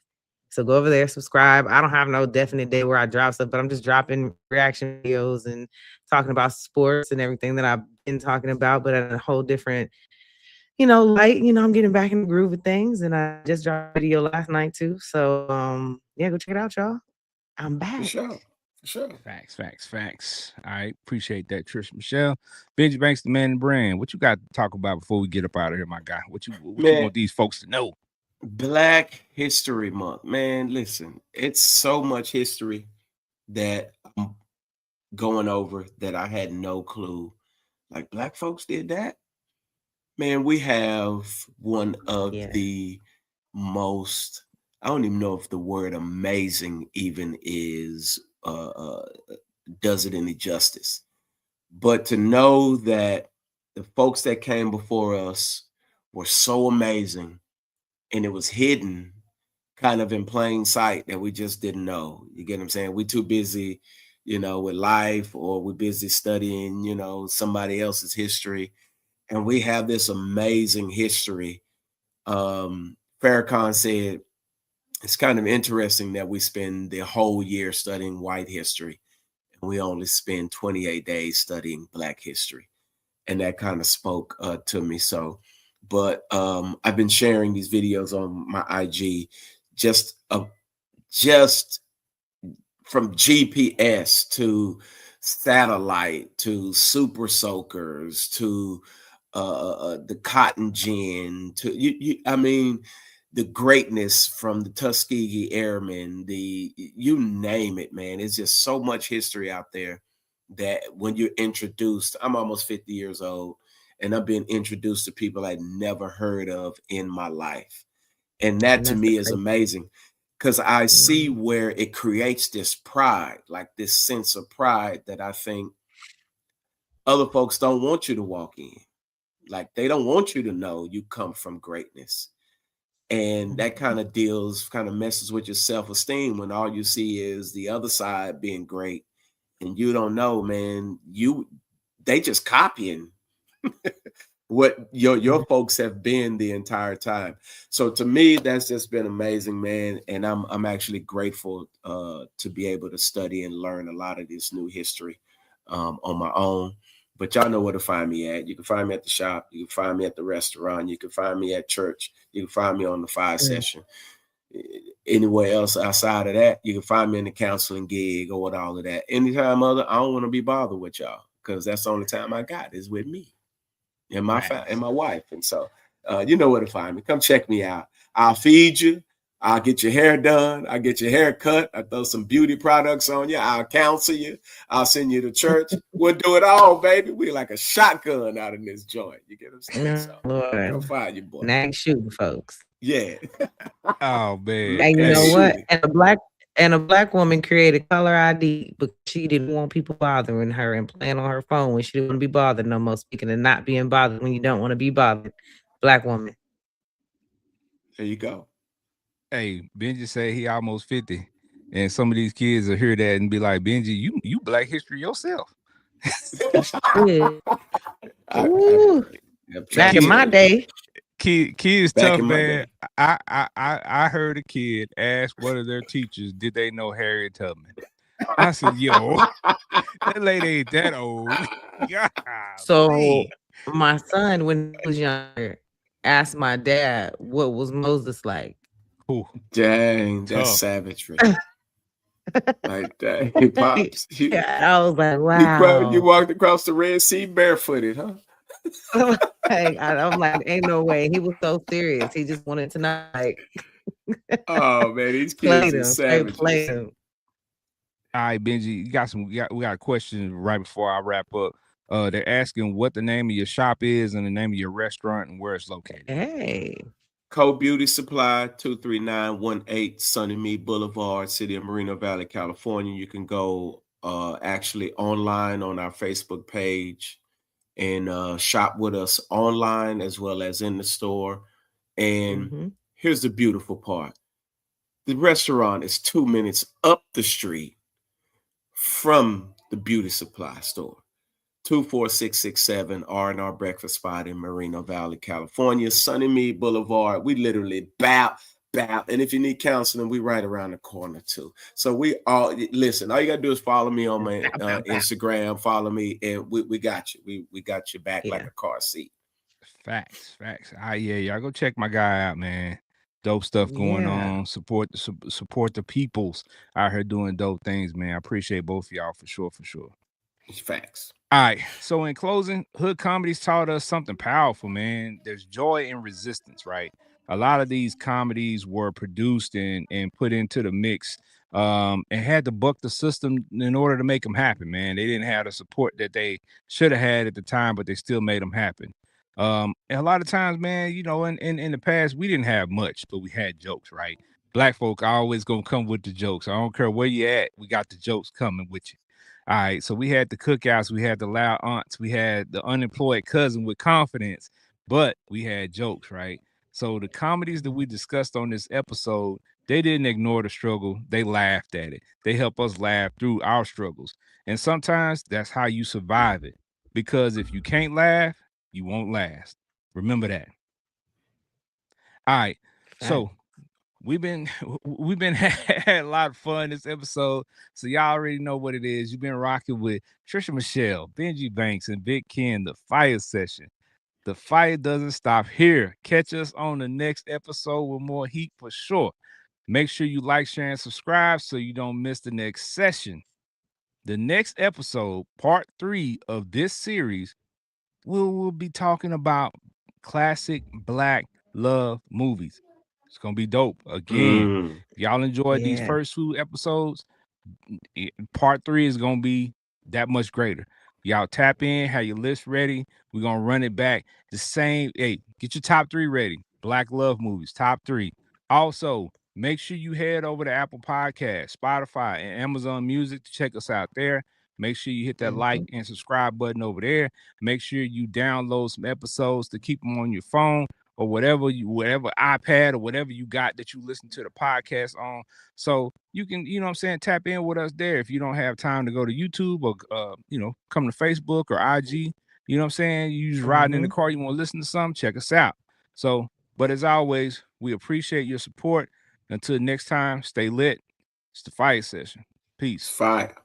So go over there, subscribe. I don't have no definite day where I drop stuff, but I'm just dropping reaction videos and talking about sports and everything that I've been talking about, but at a whole different light. I'm getting back in the groove of things, and I just dropped a video last night too. So yeah, go check it out, y'all. I'm
For
back.
sure. For sure.
Facts. All right. Appreciate that, Trish Michelle. Benji Banks, the man and brand. What you got to talk about before we get up out of here, my guy? What you
Man,
want these folks to know?
Black History Month. Man, listen, it's so much history that I'm going over that I had no clue. Like black folks did that. Man, we have one of
Yeah,
the most, I don't even know if the word amazing even is does it any justice. But to know that the folks that came before us were so amazing and it was hidden kind of in plain sight that we just didn't know. You get what I'm saying? We're too busy, with life, or we're busy studying, somebody else's history. And we have this amazing history. Farrakhan said it's kind of interesting that we spend the whole year studying white history and we only spend 28 days studying black history. And that kind of spoke to me. So, but I've been sharing these videos on my IG, just just from GPS to satellite to super soakers to the cotton gin to I mean, the greatness from the Tuskegee Airmen, you name it, man. It's just so much history out there that when you're introduced, I'm almost 50 years old, and I've been introduced to people I'd never heard of in my life. And that
and
to
that's the
me is
crazy.
amazing because I see
Mhm.
where it creates this pride, like this sense of pride that I think other folks don't want you to walk in. Like they don't want you to know you come from greatness. And that kind of messes with your self-esteem when all you see is the other side being great and you don't know, man, they just copying what your
Mhm.
folks have been the entire time. So to me, that's just been amazing, man. And I'm actually grateful to be able to study and learn a lot of this new history on my own. But y'all know where to find me at. You can find me at the shop. You can find me at the restaurant. You can find me at church. You can find me on the fire
Mm.
session. Anywhere else outside of that, you can find me in the counseling gig or with all of that. Anytime other, I don't want to be bothered with y'all because that's the only time I got is with me. and
Facts.
my wife. And so you know where to find me. Come check me out. I'll feed you. I'll get your hair done. I'll get your hair cut. I'll throw some beauty products on you. I'll counsel you. I'll send you to church. We'll do it all, baby. We're like a shotgun out in this joint. You get what I'm saying? So come
Lord.
find your boy.
Now you shooting folks.
Yeah.
Oh man.
And you
Let's
know
Hey,
shoot
what?
it.
And a black woman created caller ID because she didn't want people bothering her and playing on her phone when she didn't want to be bothered no more. Speaking of not being bothered when you don't want to be bothered, black woman.
There you go.
hey, Benji said he almost 50. And some of these kids will hear that and be like, Benji, you Black history yourself.
Good.
I,
Ooh,
I'm trying
back
to
in
Kid,
my
tell you.
day.
kids
Back
tough,
in my
man.
day.
I heard a kid ask one of their teachers, did they know Harriet Tubman? I said, yo, that lady ain't that old.
So
Golly.
my son, when he was younger, asked my dad what was Moses like.
Ooh,
Dang, that's
tough.
savagery. Like that. He pops.
Yeah, I was like,
You
wow.
walked across the Red Sea barefooted, huh?
I'm like, ain't no way. He was so serious. He just wanted to know, like,
Oh man, these
play
kids are
them, straight play
savages.
them.
All right, Benji, we got a question right before I wrap up. They're asking what the name of your shop is and the name of your restaurant and where it's located.
Hey.
Co-Beauty Supply, 23918 Sunnymead Boulevard, City of Moreno Valley, California. You can go actually online on our Facebook page and shop with us online as well as in the store. And
Mhm.
here's the beautiful part. The restaurant is 2 minutes up the street from the beauty supply store. 24667 R&R Breakfast Spot in Moreno Valley, California, Sunnymead Boulevard. We literally bap. And if you need counseling, we right around the corner too. So we all listen. All you gotta do is follow me on my
Bow, bow, bow.
Instagram. Follow me, and we got you. We got your back like
Yeah.
a car seat.
Facts. Yeah, y'all go check my guy out, man. Dope stuff going
Yeah.
on. Support the peoples out here doing dope things, man. I appreciate both of y'all for sure.
It's facts.
All right. So in closing, Hood Comedies taught us something powerful, man. There's joy in resistance, right? A lot of these comedies were produced and put into the mix and had to buck the system in order to make them happen, man. They didn't have the support that they should have had at the time, but they still made them happen. And a lot of times, man, you know, in the past, we didn't have much, but we had jokes, right? Black folk always gonna come with the jokes. I don't care where you at, we got the jokes coming with you. All right, so we had the cookouts, we had the loud aunts, we had the unemployed cousin with confidence, but we had jokes, right? So the comedies that we discussed on this episode, they didn't ignore the struggle, they laughed at it. They help us laugh through our struggles. And sometimes that's how you survive it. Because if you can't laugh, you won't last. Remember that. All right.
Fact.
So we've been had a lot of fun this episode. So y'all already know what it is. You've been rocking with Trisha Michelle, Benji Banks, and Big Ken, the fire session. The fire doesn't stop here. Catch us on the next episode with more heat for sure. Make sure you like, share, and subscribe so you don't miss the next session. The next episode, part 3 of this series, we'll be talking about classic Black love movies. It's gonna be dope. Again,
Mm.
if y'all enjoyed these
Yeah.
first 2 episodes, part 3 is gonna be that much greater. Y'all tap in, have your list ready. We're gonna run it back. The same. Hey, get your top 3 ready. Black love movies, top 3. Also, make sure you head over to Apple Podcasts, Spotify, and Amazon Music to check us out there. Make sure you hit that like
Mhm.
and subscribe button over there. Make sure you download some episodes to keep them on your phone or whatever iPad or whatever you got that you listen to the podcast on. So you can, you know what I'm saying, tap in with us there if you don't have time to go to YouTube or come to Facebook or IG. You know what I'm saying? You just riding in the
Mhm.
car, you want to listen to something, check us out. So, but as always, we appreciate your support. Until next time, stay lit. It's the fire session.
It's
Peace.
fire.